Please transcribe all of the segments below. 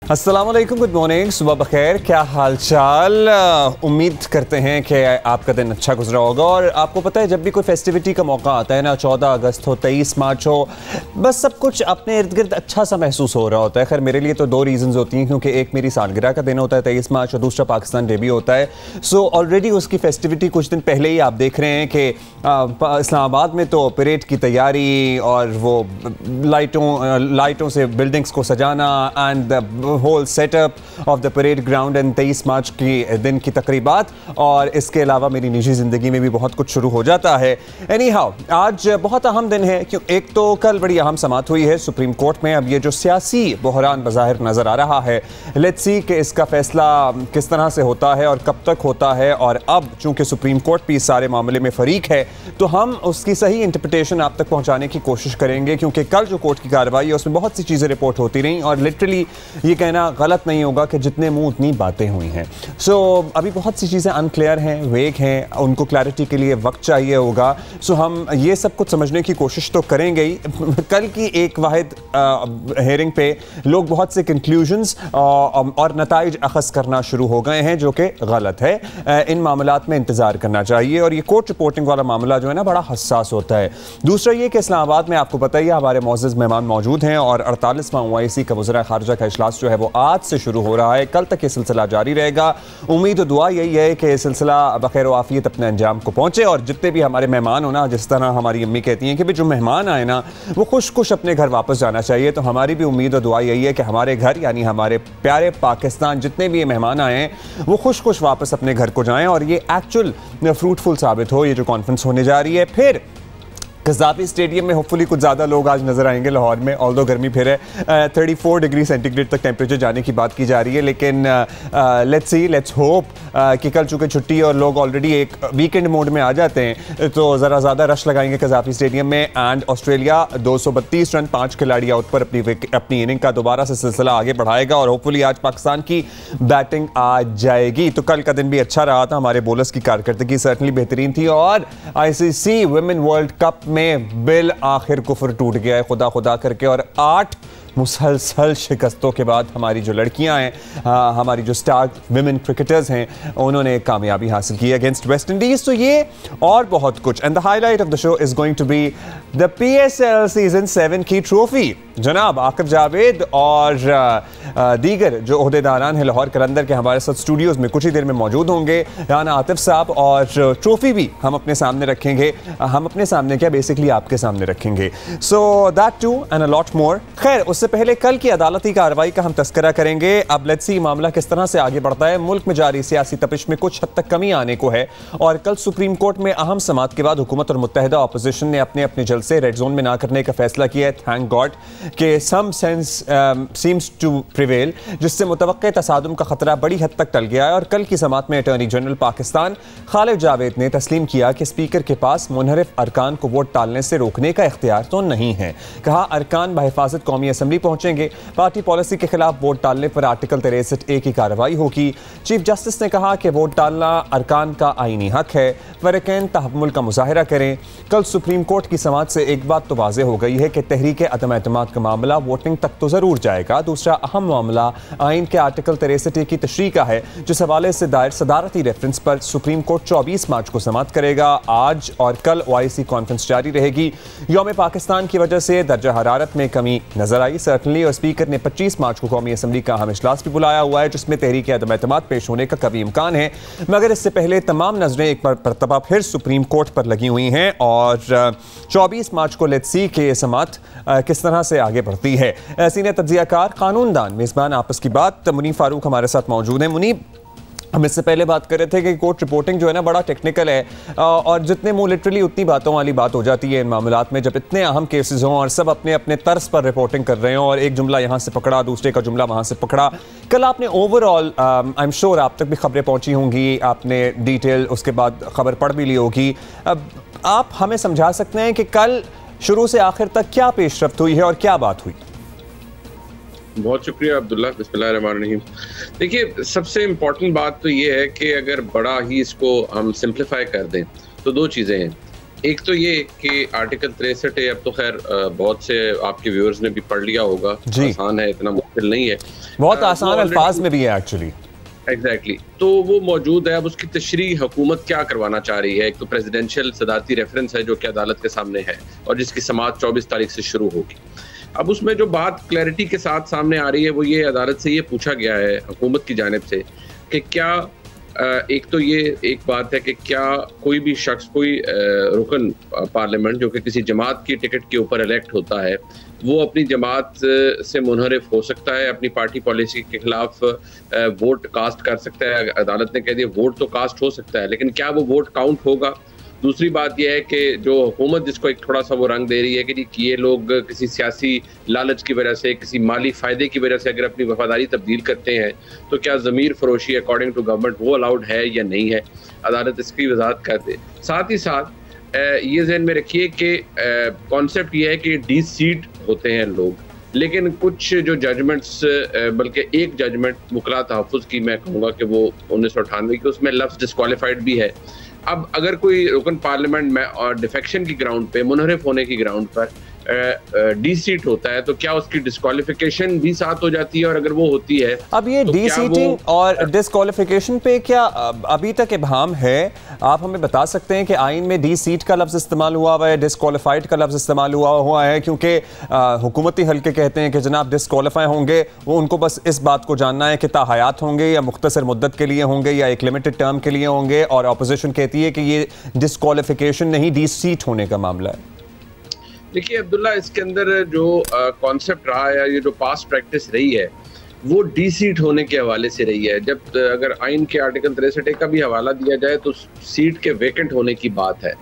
अस्सलाम वालेकुम, good morning, सुबह बखैर। क्या हाल चाल? उम्मीद करते हैं कि आपका दिन अच्छा गुजरा होगा। और आपको पता है, जब भी कोई फेस्टिविटी का मौका आता है ना, 14 अगस्त हो, 23 मार्च हो, बस सब कुछ अपने इर्द गिर्द अच्छा सा महसूस हो रहा होता है। खैर मेरे लिए तो दो रीज़न्स होती हैं, क्योंकि एक मेरी सालगिरह का दिन होता है 23 मार्च, और दूसरा पाकिस्तान डे भी होता है। सो ऑलरेडी उसकी फेस्टिविटी कुछ दिन पहले ही आप देख रहे हैं कि इस्लामाबाद में तो परेड की तैयारी और वो लाइटों से बिल्डिंग्स को सजाना and whole setup of the parade ground and 23 March की दिन की तकरीबात। और इसके अलावा मेरी निजी ज़िंदगी में भी बहुत कुछ शुरू हो जाता है। एनी हाउ, आज बहुत अहम दिन है, क्यों एक तो कल बड़ी अहम समाअत हुई है सुप्रीम कोर्ट में। अब ये जो सियासी बहरान बज़ाहिर नज़र आ रहा है, लेट्स सी कि इसका फैसला किस तरह से होता है और कब तक होता है। और अब चूंकि सुप्रीम कोर्ट भी इस सारे मामले में फ़रीक है, तो हम उसकी सही इंटरप्रिटेशन आप तक पहुँचाने की कोशिश करेंगे, क्योंकि कल जो कोर्ट की कार्रवाई है उसमें बहुत सी चीज़ें रिपोर्ट होती रहीं, और लिटरली ये कहना गलत नहीं होगा कि जितने मुंह उतनी बातें हुई हैं। सो अभी बहुत सी चीज़ें अनक्लियर हैं, वेग हैं, उनको क्लैरिटी के लिए वक्त चाहिए होगा। सो हम ये सब कुछ समझने की कोशिश तो करेंगे ही। कल की एक वाहिद हेयरिंग पे लोग बहुत से कंक्लूजन्स और नताइज अखज़ करना शुरू हो गए हैं, जो कि गलत है। इन मामलात में इंतज़ार करना चाहिए, और ये कोर्ट रिपोर्टिंग वाला मामला जो है ना, बड़ा हसास होता है। दूसरा ये कि इस्लामाबाद में आपको पता ही है, हमारे मोअज़्ज़ज़ मेहमान मौजूद हैं, और 48वां OIC का वज़ीर ख़ारिजा का इजलास जो है वो आज से शुरू हो रहा है। कल तक ये सिलसिला जारी रहेगा। उम्मीद और दुआ यही है कि ये सिलसिला बखैर आफियत अपने अंजाम को पहुंचे, और जितने भी हमारे मेहमान हो ना, जिस तरह हमारी अम्मी कहती हैं कि भाई जो मेहमान आए ना, वो खुश खुश अपने घर वापस जाना चाहिए। तो हमारी भी उम्मीद और दुआ यही है कि हमारे घर, यानी हमारे प्यारे पाकिस्तान, जितने भी ये मेहमान आए हैं वो खुश खुश वापस अपने घर को जाएं, और ये एक्चुअल फ्रूटफुल साबित हो, ये जो कॉन्फ्रेंस होने जा रही है। फिर कज़ाफ़ी स्टेडियम में होपफुली कुछ ज़्यादा लोग आज नज़र आएंगे लाहौर में, ऑल्दो गर्मी फिर है। 34 डिग्री सेंटीग्रेड तक टेम्परेचर जाने की बात की जा रही है। लेकिन लेट्स सी, लेट्स होप कि कल चूँकि छुट्टी और लोग ऑलरेडी एक वीकेंड मोड में आ जाते हैं, तो ज़रा ज़्यादा रश लगाएंगे कज़ाफ़ी स्टेडियम में। एंड ऑस्ट्रेलिया 232 रन 5 खिलाड़ी आउट पर अपनी इनिंग का दोबारा से सिलसिला आगे बढ़ाएगा, और होपफुली आज पाकिस्तान की बैटिंग आ जाएगी। तो कल का दिन भी अच्छा रहा था, हमारे बॉलर्स की कारकर्दगी सर्टनली बेहतरीन थी। और ICC वुमेन वर्ल्ड कप में बिल आखिर कुफर टूट गया है, खुदा खुदा करके। और 8 मुसलसल शिकस्तों के बाद हमारी जो लड़कियां हैं, हमारी जो स्टार विमेन क्रिकेटर्स हैं, उन्होंने कामयाबी हासिल की अगेंस्ट वेस्ट इंडीज़। तो ये और बहुत कुछ, and the highlight of the show is going to be the PSL season 7 की ट्रॉफी। जनाब आकिब जावेद और दीगर जो ओहदेदारान हैं लाहौर कलंदर के हमारे साथ स्टूडियोज़ में कुछ ही देर में मौजूद होंगे। राना आतिफ साहब, और ट्रॉफी भी हम अपने सामने रखेंगे। हम अपने सामने क्या, बेसिकली आपके सामने रखेंगे। So that to and a lot more. खैर उससे पहले कल की अदालती कार्रवाई का हम तस्करा करेंगे। अब लेट्स सी मामला किस तरह से आगे बढ़ता है। मुल्क में जारी सियासी तपिश में कुछ हद तक कमी आने को है, और कल सुप्रीम कोर्ट में अहम समाअत के बाद हुकूमत और मुत्तहिदा अपोजिशन ने अपने अपने जलसे रेड जोन में ना करने का फैसला किया है। थैंक गॉड कि some sense seems to prevail, जिससे मुतवक्के तसादुम का खतरा बड़ी हद तक टल गया है। और कल की समाअत में अटॉर्नी जनरल पाकिस्तान खालिद जावेद ने तस्लीम किया कि स्पीकर के पास मुनहरिफ अरकान को वोट डालने से रोकने का इख्तियार तो नहीं है। कहा अरकान बहिफाजत कौमी असम्बली पहुंचेंगे। पार्टी पॉलिसी के खिलाफ वोट डालने पर आर्टिकल 63A की कार्रवाई होगी। चीफ जस्टिस ने कहा कि वोट डालना अरकान का आईनी हक है, फरीकैन तहम्मुल का मुजाहिरा करें। कल सुप्रीम कोर्ट की समाअत से एक बात तो वाज़ेह हो गई है कि तहरीक अदम एतमाद का मामला वोटिंग तक तो ज़रूर जाएगा। दूसरा अहम मामला आइन के आर्टिकल 63A की तशरीह का है, जिस हवाले से दायर सदारती रेफरेंस पर सुप्रीम कोर्ट 24 मार्च को समाअत करेगा। आज और कल OIC कॉन्फ्रेंस जारी रहेगी। यौम पाकिस्तान की वजह से दर्जा हरारत में कमी नजर आई सर्टनली, और स्पीकर ने 25 मार्च को कौमी असम्बली का अहम इजलास भी बुलाया हुआ है, जिसमें तहरीक अदम एतमाद पेश होने का कभी इम्कान है। मगर इससे पहले तमाम नजरें एक मरतबा फिर सुप्रीम कोर्ट पर लगी हुई हैं, और 24 मार्च को लेट्स सी के समाअत किस तरह से आगे बढ़ती है। सीनियर तज्जियाकार, कानूनदान, मेज़बान आपस की बात मुनीब फारूक हमारे साथ मौजूद हैं। मुनीब, हम इससे पहले बात कर रहे थे कि कोर्ट रिपोर्टिंग जो है ना बड़ा टेक्निकल है, और जितने मुंह लिटरली उतनी बातों वाली बात हो जाती है इन मामलात में, जब इतने अहम केसेस हों और सब अपने अपने तर्ज पर रिपोर्टिंग कर रहे हों, और एक जुमला यहाँ से पकड़ा, दूसरे का जुमला वहाँ से पकड़ा। कल आपने ओवरऑल, आई एम श्योर आप तक भी खबरें पहुँची होंगी, आपने डिटेल उसके बाद खबर पढ़ भी ली होगी। अब आप हमें समझा सकते हैं कि कल शुरू से आखिर तक क्या पेशरफ्त हुई है और क्या बात हुई? बहुत शुक्रिया अब्दुल्ला। बिस्मिल्लाहिर्रहमानिर्रहीम। देखिए, सबसे इम्पोर्टेंट बात तो ये है कि अगर बड़ा ही इसको हम सिंप्लीफाई कर दें तो दो चीज़ें हैं। एक तो ये कि आर्टिकल 63 है, अब तो खैर बहुत से आपके व्यूअर्स ने भी पढ़ लिया होगा, आसान है, इतना मुश्किल नहीं है, बहुत आसान अल्फाज में भी है एक्चुअली। एग्जैक्टली तो वो मौजूद है। अब उसकी तशरीह हुकूमत क्या करवाना चाह रही है? एक तो प्रेसिडेंशियल सदारती रेफरेंस है जो कि अदालत के सामने है और जिसकी समाअत 24 तारीख से शुरू होगी। अब उसमें जो बात क्लैरिटी के साथ सामने आ रही है वो ये, अदालत से ये पूछा गया है हुकूमत की जानिब से कि क्या एक तो ये एक बात है कि क्या कोई भी शख्स, कोई रुकन पार्लियामेंट जो कि किसी जमात की टिकट के ऊपर इलेक्ट होता है, वो अपनी जमात से मुनहरिफ हो सकता है, अपनी पार्टी पॉलिसी के खिलाफ वोट कास्ट कर सकता है। अदालत ने कह दिया वोट तो कास्ट हो सकता है, लेकिन क्या वो वोट काउंट होगा? दूसरी बात यह है कि जो हुकूमत जिसको एक थोड़ा सा वो रंग दे रही है कि ये लोग किसी सियासी लालच की वजह से, किसी माली फ़ायदे की वजह से अगर अपनी वफादारी तब्दील करते हैं तो क्या ज़मीर फरोशी अकॉर्डिंग टू गवर्नमेंट वो अलाउड है या नहीं है? अदालत इसकी वजाहत कर दे। साथ ही साथ ये ज़हन में रखिए कि कॉन्सेप्ट ये है कि डी सीट होते हैं लोग, लेकिन कुछ जो जजमेंट्स, बल्कि एक जजमेंट मुकला तहफ़्फ़ुज़ की मैं कहूँगा कि वो 1998 की, उसमें लफ्ज़ डिस्क्वालीफाइड भी है। अब अगर कोई रुकन पार्लियामेंट में और डिफेक्शन की ग्राउंड पे, मुनहरिफ होने की ग्राउंड पर डी सीट होता है तो क्या उसकी डिस्क्वालिफिकेशन भी साथ हो जाती है? और अगर वो होती है, अब ये तो डी सीटिंग और डिस्क्वालिफिकेशन पे क्या अभी तक इब्हाम है? आप हमें बता सकते हैं कि आइन में डी सीट का लफ्ज़ इस्तेमाल हुआ हुआ है, डिस्क्वालिफाइड का लफ्ज़ इस्तेमाल हुआ है? क्योंकि हुकूमती हल्के कहते हैं कि जनाब डिस्क्वालीफाई होंगे वो उनको बस इस बात को जानना है कि ताहयात होंगे या मुख्तसर मुद्दत के लिए होंगे या एक लिमिटेड टर्म के लिए होंगे, और अपोजिशन कहती है कि ये डिस्क्वालिफिकेशन नहीं, डी सीट होने का मामला है। देखिए अब्दुल्ला, इसके अंदर जो कॉन्सेप्ट रहा है, ये जो पास्ट प्रैक्टिस रही है, वो डी सीट होने के हवाले से रही है। जब अगर आइन के आर्टिकल 63 का भी हवाला दिया जाए तो सीट के वेकेंट होने की बात है,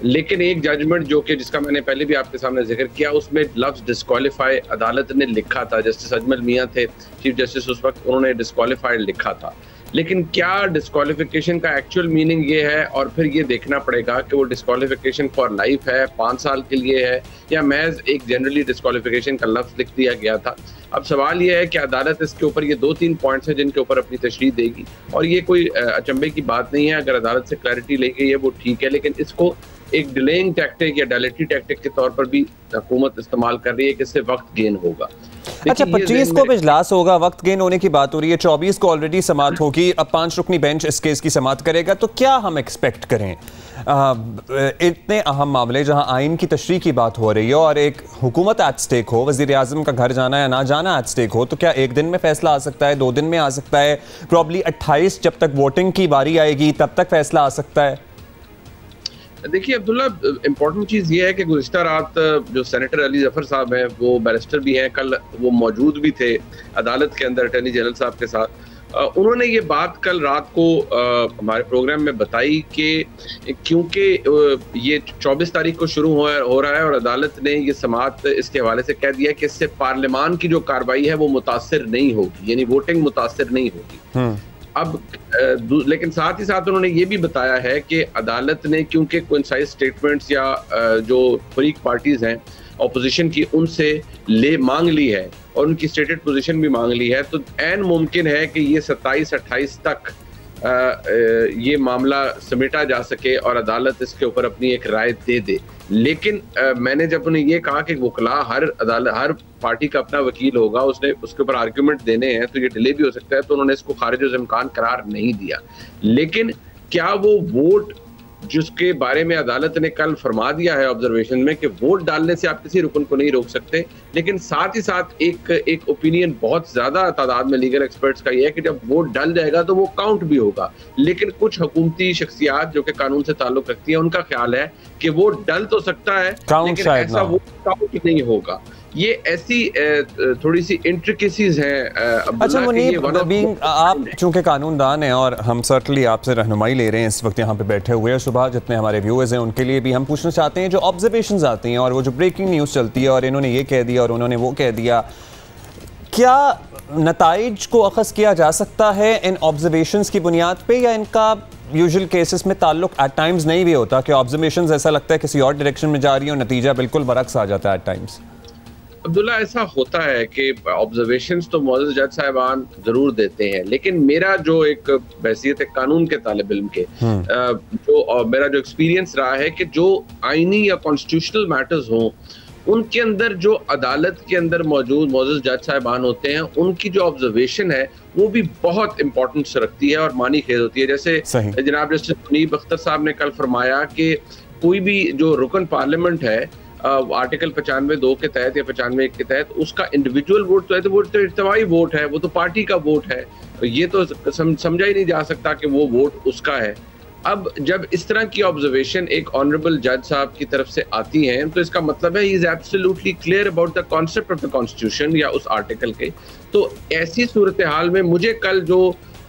लेकिन एक जजमेंट जो कि जिसका मैंने पहले भी आपके सामने जिक्र किया, उसमें लफ्ज़ डिस्क्वालीफाई अदालत ने लिखा था। जस्टिस अजमल मियां थे चीफ जस्टिस उस वक्त, उन्होंने डिस्क्वालीफाइड लिखा था। लेकिन क्या डिस्क्वालिफिकेशन का एक्चुअल मीनिंग ये है? और फिर ये देखना पड़ेगा कि वो डिस्क्वालिफिकेशन फॉर लाइफ है, 5 साल के लिए है, या महज एक जनरली डिस्क्वालिफिकेशन का लफ्ज़ लिख दिया गया था। अब सवाल ये है कि अदालत इसके ऊपर, ये 2-3 पॉइंट्स हैं जिनके ऊपर अपनी तशरीह देगी, और ये कोई अचंभे की बात नहीं है। अगर अदालत से क्लैरिटी ले गई है वो ठीक है, लेकिन इसको एक डिलेइंग टैक्टिक या डायलेटरी टैक्टिक के तौर पर भी हुकूमत इस्तेमाल कर रही है कि इससे वक्त गेन होगा। अच्छा, 25 को इजलास होगा, वक्त गेन होने की बात हो रही है, 24 को ऑलरेडी समाअत होगी, अब 5 रुकनी बेंच इस केस की समाअत करेगा, तो क्या हम एक्सपेक्ट करें? इतने अहम मामले जहां आइन की तशरीह की बात हो रही है और एक हुकूमत एट स्टेक हो, वज़ीर आज़म का घर जाना या ना जाना एट स्टेक हो, तो क्या एक दिन में फैसला आ सकता है, 2 दिन में आ सकता है, प्रॉब्ली 28 जब तक वोटिंग की बारी आएगी तब तक फैसला आ सकता है? देखिए अब्दुल्ला, इम्पोर्टेंट चीज़ ये है कि गुज़िश्ता रात जो सेनेटर अली ज़फ़र साहब हैं, वो बैरिस्टर भी हैं, कल वो मौजूद भी थे अदालत के अंदर अटॉर्नी जनरल साहब के साथ। उन्होंने ये बात कल रात को हमारे प्रोग्राम में बताई कि क्योंकि ये 24 तारीख को शुरू हो रहा है और अदालत ने ये समाअत इसके हवाले से कह दिया कि इससे पार्लियामान की जो कार्रवाई है वो मुतासिर नहीं होगी, यानी वोटिंग मुतासिर नहीं होगी। अब लेकिन साथ ही साथ उन्होंने ये भी बताया है कि अदालत ने क्योंकि कोइंसाइड स्टेटमेंट्स या जो फरीक पार्टीज हैं ऑपोजिशन की, उनसे मांग ली है और उनकी स्टेटेड पोजीशन भी मांग ली है, तो ऐन मुमकिन है कि ये 27-28 तक ये मामला समेटा जा सके और अदालत इसके ऊपर अपनी एक राय दे दे। लेकिन मैंने जब उन्हें ये कहा कि वकला हर पार्टी का अपना वकील होगा, उसने उसके ऊपर आर्ग्यूमेंट देने हैं, तो ये डिले भी हो सकता है, तो उन्होंने इसको खारिज इम्कान करार नहीं दिया। लेकिन क्या वो वोट जिसके बारे में अदालत ने कल फरमा दिया है ऑब्जर्वेशन में कि वोट डालने से आप किसी रुकन को नहीं रोक सकते, लेकिन साथ ही साथ एक ओपिनियन बहुत ज्यादा तादाद में लीगल एक्सपर्ट्स का यह है कि जब वोट डल जाएगा तो वो काउंट भी होगा। लेकिन कुछ हुकूमती शख्सियात जो कि कानून से ताल्लुक रखती है, उनका ख्याल है कि वोट डल तो सकता है लेकिन ऐसा वोट काउंट नहीं होगा। ये ऐसी थोड़ी सी इंट्रिकेसीज हैं। अच्छा मुनीब, आप चूंकि कानूनदान हैं और हम सर्टनली आपसे रहनुमाई ले रहे हैं इस वक्त यहाँ पे बैठे हुए हैं, सुबह जितने हमारे व्यूअर्स हैं उनके लिए भी हम पूछना चाहते हैं, जो ऑब्जर्वेशंस आती हैं और वो जो ब्रेकिंग न्यूज़ चलती है और इन्होंने ये कह दिया और उन्होंने वो कह दिया, क्या नताइज को अखज़ किया जा सकता है इन ऑब्जर्वेशंस की बुनियाद पे, या इनका यूजुअल केसेस में ताल्लुक एट टाइम्स नहीं भी होता कि ऑब्जर्वेशंस ऐसा लगता है किसी और डायरेक्शन में जा रही है और नतीजा बिल्कुल बरक्स आ जाता है एट टाइम्स? अब्दुल्ला, ऐसा होता है कि ऑब्जर्वेशंस तो मौजूद जज साहिबान जरूर देते हैं, लेकिन मेरा जो एक हैसियत कानून के तालिब इल्म के जो मेरा जो एक्सपीरियंस रहा है कि जो आईनी या कॉन्स्टिट्यूशनल मैटर्स हों उनके अंदर जो अदालत के अंदर मौजूद जज साहिबान होते हैं, उनकी जो ऑब्जर्वेशन है वो भी बहुत इंपॉर्टेंस रखती है और मानी खेज होती है। जैसे जनाब जस्टिस मुनीब अख्तर साहब ने कल फरमाया कि कोई भी जो रुकन पार्लियामेंट है आर्टिकल 95(2) के तहत या 95(1) के तहत, उसका इंडिविजुअल वोट तो है, तो वो तो इज्तिमाई वोट है, वो तो पार्टी का वोट है, ये तो समझा ही नहीं जा सकता कि वो वोट उसका है। अब जब इस तरह की ऑब्जर्वेशन एक ऑनरेबल जज साहब की तरफ से आती हैं, तो इसका मतलब है he is absolutely clear about the concept of the constitution या उस आर्टिकल के। तो ऐसी सूरत हाल में मुझे कल जो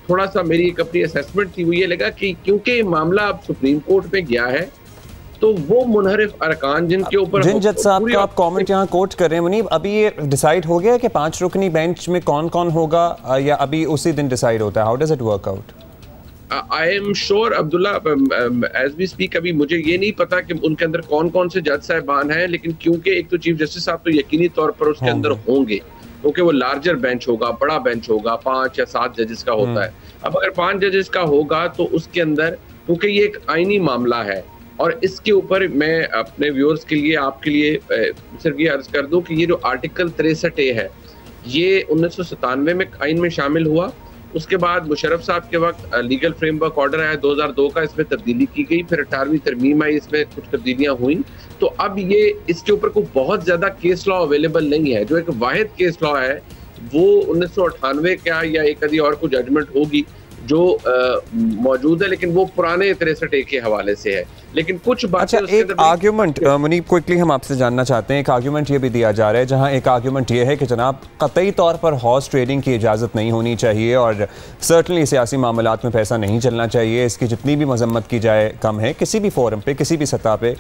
थोड़ा सा मेरी एक अपनी असेसमेंट थी वो ये लगा कि क्योंकि मामला अब सुप्रीम कोर्ट में गया है, तो वो मुनहरिफ अरकान जिनके ऊपर जिन जज साहब का आप कमेंट यहाँ कोट कर रहे हैं मुनीब, अभी ये डिसाइड हो गया कि 5 रुकनी बेंच में कौन कौन होगा या अभी उसी दिन डिसाइड होता है? How does it work out? I am sure Abdullah, as we speak अभी मुझे ये नहीं पता कि उनके अंदर कौन कौन से जज साहिबान हैं, लेकिन क्योंकि एक तो चीफ जस्टिस साहब तो यकीनी तौर पर उसके अंदर होंगे, क्योंकि वो लार्जर बेंच होगा, बड़ा बेंच होगा, 5 या 7 जजेस का होता है। अब अगर 5 जजेस का होगा तो उसके अंदर, क्योंकि ये एक आईनी मामला है, और इसके ऊपर मैं अपने व्यूअर्स के लिए, आपके लिए सिर्फ ये अर्ज कर दूं कि ये जो आर्टिकल 63A है, ये 1997 में आइन में शामिल हुआ। उसके बाद मुशर्रफ साहब के वक्त लीगल फ्रेमवर्क ऑर्डर आया 2002 का, इसमें तब्दीली की गई, फिर 18वीं तरमीम आई, इसमें कुछ तब्दीलियां हुई। तो अब ये इसके ऊपर कोई बहुत ज्यादा केस लॉ अवेलेबल नहीं है। जो एक वाहिद केस लॉ है वो 1998 का या एक आधी और कोई जजमेंट होगी जो मौजूद है, लेकिन वो पुराने 63A के हवाले से है। लेकिन कुछ बातें एक आर्ग्यूमेंट मुनीब क्विकली हम आपसे जानना चाहते हैं, एक आर्ग्यूमेंट ये भी दिया जा रहा है, जहां एक आर्ग्यूमेंट ये है कि जनाब कतई तौर पर हॉर्स ट्रेडिंग की इजाज़त नहीं होनी चाहिए और सर्टनली सियासी मामलात में पैसा नहीं चलना चाहिए, इसकी जितनी भी मजम्मत की जाए कम है किसी भी फोरम पे, किसी भी सतह पे।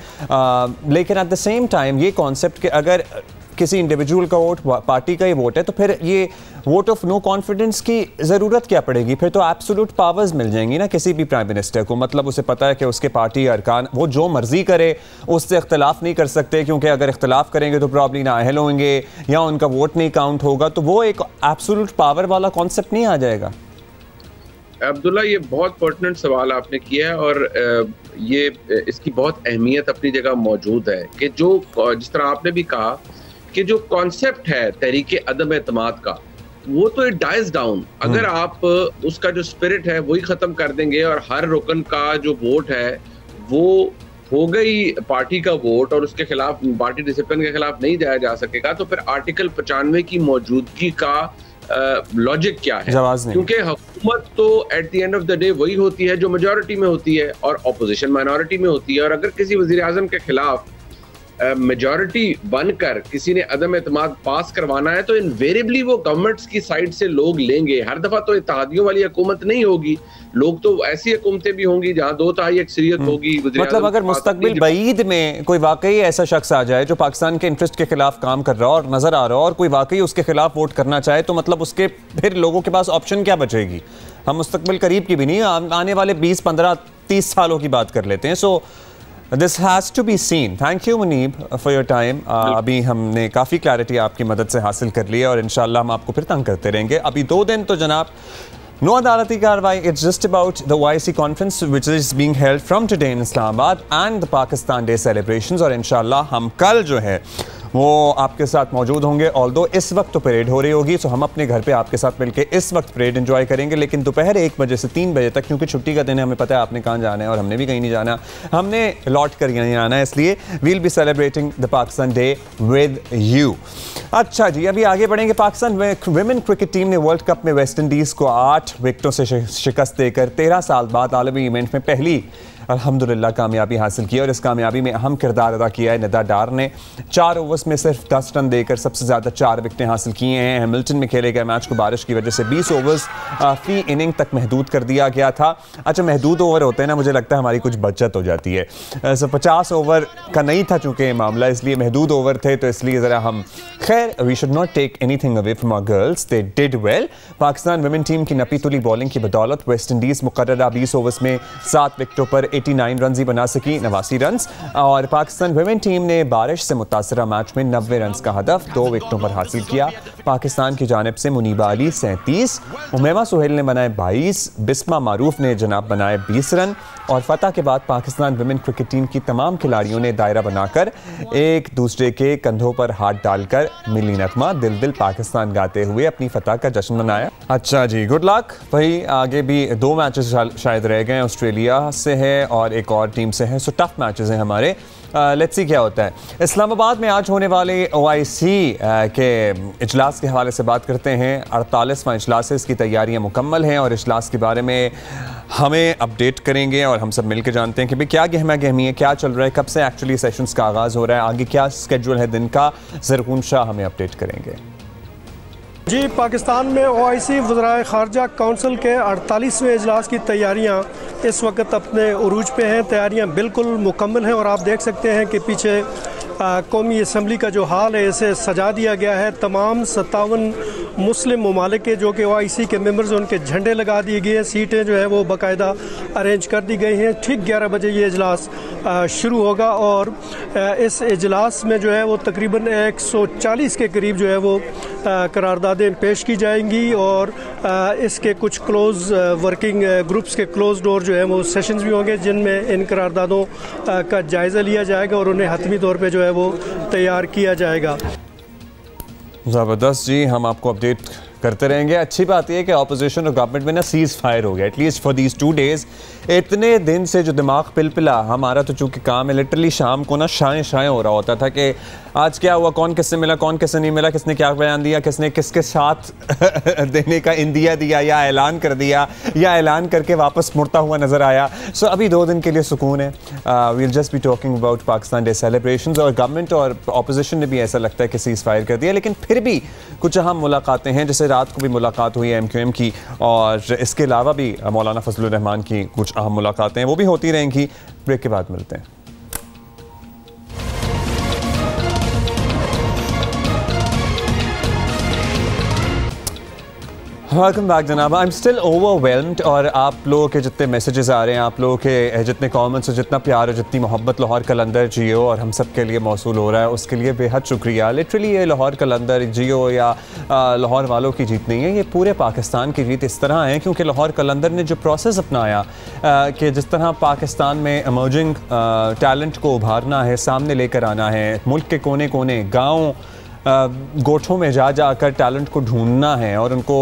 लेकिन एट द सेम टाइम ये कॉन्सेप्ट कि अगर किसी इंडिविजुअल का वोट पार्टी का ही वोट है तो फिर ये वोट ऑफ नो कॉन्फिडेंस की ज़रूरत क्या पड़ेगी? फिर तो एब्सोल्यूट पावर्स मिल जाएंगी ना किसी भी प्राइम मिनिस्टर को। मतलब उसे पता है कि उसके पार्टी अरकान वो जो मर्जी करे, उससे इख्तलाफ नहीं कर सकते, क्योंकि अगर इख्तलाफ करेंगे तो प्रॉब्ली नाअहल होंगे या उनका वोट नहीं काउंट होगा, तो वो एक एब्सोल्यूट पावर वाला कॉन्सेप्ट नहीं आ जाएगा? अब्दुल्ला, ये बहुत पर्टिनेंट सवाल आपने किया है और ये इसकी बहुत अहमियत अपनी जगह मौजूद है कि जो जिस तरह आपने भी कहा कि जो कॉन्सेप्ट है तहरीक अदम एतमाद का, वो तो इट डाइज डाउन। अगर आप उसका जो स्पिरिट है वही खत्म कर देंगे और हर रुकन का जो वोट है वो हो गई पार्टी का वोट और उसके खिलाफ पार्टी डिसिप्लिन के खिलाफ नहीं जाया जा सकेगा, तो फिर आर्टिकल 95 की मौजूदगी का लॉजिक क्या है? क्योंकि हुकूमत तो at the end of the day वही होती है जो मेजॉरिटी में होती है और ऑपोजिशन माइनॉरिटी में होती है। और अगर किसी वजीर आजम के खिलाफ मेजॉरिटी बनकर किसी ने अदम एतमाद पास करवाना है तो इनवेरिएबली वो गवर्नमेंट्स की साइड से लोग लेंगे। हर दफा तो इत्तेहादियों वाली हुकूमत नहीं होगी, लोग तो ऐसी हुकूमतें भी होंगी जहां 2/3 अक्सरियत होगी। मतलब अगर मुस्तकबिल बईद में कोई वाकई ऐसा शख्स आ जाए जो पाकिस्तान के इंटरेस्ट के खिलाफ काम कर रहा हो और नजर आ रहा हो और कोई वाकई उसके खिलाफ वोट करना चाहे, तो मतलब उसके फिर लोगों के पास ऑप्शन क्या बचेगी? हम मुस्तकबिल करीब की भी नहीं, आने वाले 20, 15, 30 सालों की बात कर लेते हैं। So this has to be seen. Thank you Munib for your time. अभी हमने काफ़ी क्लैरिटी आपकी मदद से हासिल कर ली है और इंशाल्लाह हम आपको फिर तंग करते रहेंगे। अभी 2 दिन तो जनाब नो अदालती कार्रवाई, it's just about the OIC conference which is being held from today in Islamabad and the Pakistan day celebrations. और इंशाल्लाह हम कल जो है वो आपके साथ मौजूद होंगे। ऑल्दो इस वक्त तो परेड हो रही होगी, तो हम अपने घर पे आपके साथ मिलकर इस वक्त परेड एंजॉय करेंगे, लेकिन दोपहर 1 बजे से 3 बजे तक, क्योंकि छुट्टी का दिन है, हमें पता है आपने कहाँ जाना है और हमने भी कहीं नहीं जाना, हमने लौट कर नहीं आना है, इसलिए we'll be celebrating the Pakistan day with you. अच्छा जी, अभी आगे बढ़ेंगे। पाकिस्तान विमेन क्रिकेट टीम ने वर्ल्ड कप में वेस्ट इंडीज़ को 8 विकेटों से शिकस्त देकर 13 साल बाद आलमी इवेंट में पहली अल्हम्दुलिल्लाह कामयाबी हासिल की और इस कामयाबी में अहम किरदार अदा किया है निदा डार ने। 4 ओवर्स में सिर्फ 10 रन देकर सबसे ज़्यादा 4 विकेटें हासिल की हैं। हैमिल्टन में खेले गए मैच को बारिश की वजह से 20 ओवर्स फी इनिंग तक महदूद कर दिया गया था। अच्छा, महदूद ओवर होते हैं ना, मुझे लगता है हमारी कुछ बचत हो जाती है। 50 ओवर का नहीं था चूँकि ये मामला, इसलिए महदूद ओवर थे, तो इसलिए ज़रा हम खैर we should not take anything away from our girls, they did well. Pakistan women team की नपी तुली बॉलिंग की बदौलत वेस्ट इंडीज़ मुकर्ररा 20 ओवर्स में 7 विकेटों पर 89 रन ही बना सकी, 89 रन। और पाकिस्तान वुमेन टीम ने बारिश से मुतासरा मैच में 90 रन का हदफ 2 विकेटों पर हासिल किया। पाकिस्तान की जानिब से मुनीबा अली 37, उमैमा सुहेल ने बनाए 22, बिस्मा मारूफ ने जनाब बनाए 20 रन। और फतह के बाद पाकिस्तान वुमेन क्रिकेट टीम की तमाम खिलाड़ियों ने दायरा बनाकर एक दूसरे के कंधों पर हाथ डालकर मिली नगमा दिल दिल पाकिस्तान गाते हुए अपनी फतह का जश्न मनाया। अच्छा जी, गुड लक भाई। आगे भी 2 मैचेस शायद रह गए, ऑस्ट्रेलिया से है और एक और टीम से है, सो टफ मैचेस हैं हमारे। लेट्स सी क्या होता है। इस्लामाबाद में आज होने वाले OIC के इजलास के हवाले से बात करते हैं। 48वां इजलास है, इसकी तैयारियां मुकम्मल हैं और इजलास के बारे में हमें अपडेट करेंगे और हम सब मिलकर जानते हैं कि भाई क्या गहमा गहमी है, क्या चल रहा है, कब से एक्चुअली सेशंस का आगाज़ हो रहा है, आगे क्या स्केड्यूल है दिन का। ज़रकून शाह हमें अपडेट करेंगे। जी, पाकिस्तान में OIC वज़राए ख़ारजा काउंसिल के 48वें इजलास की तैयारियां इस वक्त अपने उरूज पे हैं। तैयारियां बिल्कुल मुकम्मल हैं और आप देख सकते हैं कि पीछे कौमी असम्बली का जो हाल है इसे सजा दिया गया है। तमाम 57 मुस्लिम ममालिक के जो कि OIC के मेंबर्स उनके झंडे लगा दिए गए हैं। सीटें जो है वो बाकायदा अरेंज कर दी गई हैं। ठीक 11 बजे ये इजलास शुरू होगा और इस इजलास में जो है वो तकरीबन 140 के करीब जो है वो करारदादें पेश की जाएंगी और इसके कुछ क्लोज़ वर्किंग ग्रुप्स के क्लोज डोर जो है वो सेशंस भी होंगे जिनमें इन करारदादों का जायज़ा लिया जाएगा और उन्हें हतमी तौर पे जो है वो तैयार किया जाएगा। ज़बरदस्त जी, हम आपको अपडेट करते रहेंगे। अच्छी बात यह है कि अपोजिशन और गवर्नमेंट में ना सीज़ फायर हो गया एटलीस्ट फॉर दीज 2 डेज़। इतने दिन से जो दिमाग पिलपिला हमारा, तो चूँकि काम है लिटरली शाम को ना शाएँ शाएँ हो रहा होता था कि आज क्या हुआ, कौन किससे मिला, कौन किससे नहीं मिला, किसने क्या बयान दिया, किसने किसके साथ देने का इंदिया दिया या ऐलान कर दिया या ऐलान करके वापस मुड़ता हुआ नज़र आया। सो अभी 2 दिन के लिए सुकून है। We'll just be talking about Pakistan day celebrations और गवर्नमेंट और अपोजिशन ने भी ऐसा लगता है कि सीज़ फायर कर दिया, लेकिन फिर भी कुछ अहम मुलाकातें हैं। जैसे रात को भी मुलाकात हुई है MQM की और इसके अलावा भी मौलाना फजलुर रहमान की कुछ अहम मुलाकातें हैं, वो भी होती रहेंगी। ब्रेक के बाद मिलते हैं। वेलकम बैक जनाब। आई एम स्टिल ओवरवेल्म्ड और आप लोगों के जितने मैसेजेस आ रहे हैं, आप लोगों के जितने कमेंट्स और जितना प्यार और जितनी मोहब्बत लाहौर कलंदर जियो और हम सब के लिए मौसूल हो रहा है, उसके लिए बेहद शुक्रिया। लिटरली ये लाहौर कलंदर जियो या लाहौर वालों की जीत नहीं है, ये पूरे पाकिस्तान की जीत इस तरह है क्योंकि लाहौर कलंदर ने जो प्रोसेस अपनाया कि जिस तरह पाकिस्तान में एमर्जिंग टैलेंट को उभारना है, सामने लेकर आना है, मुल्क के कोने कोने गाँव गोठों में जा जाकर टैलेंट को ढूंढना है और उनको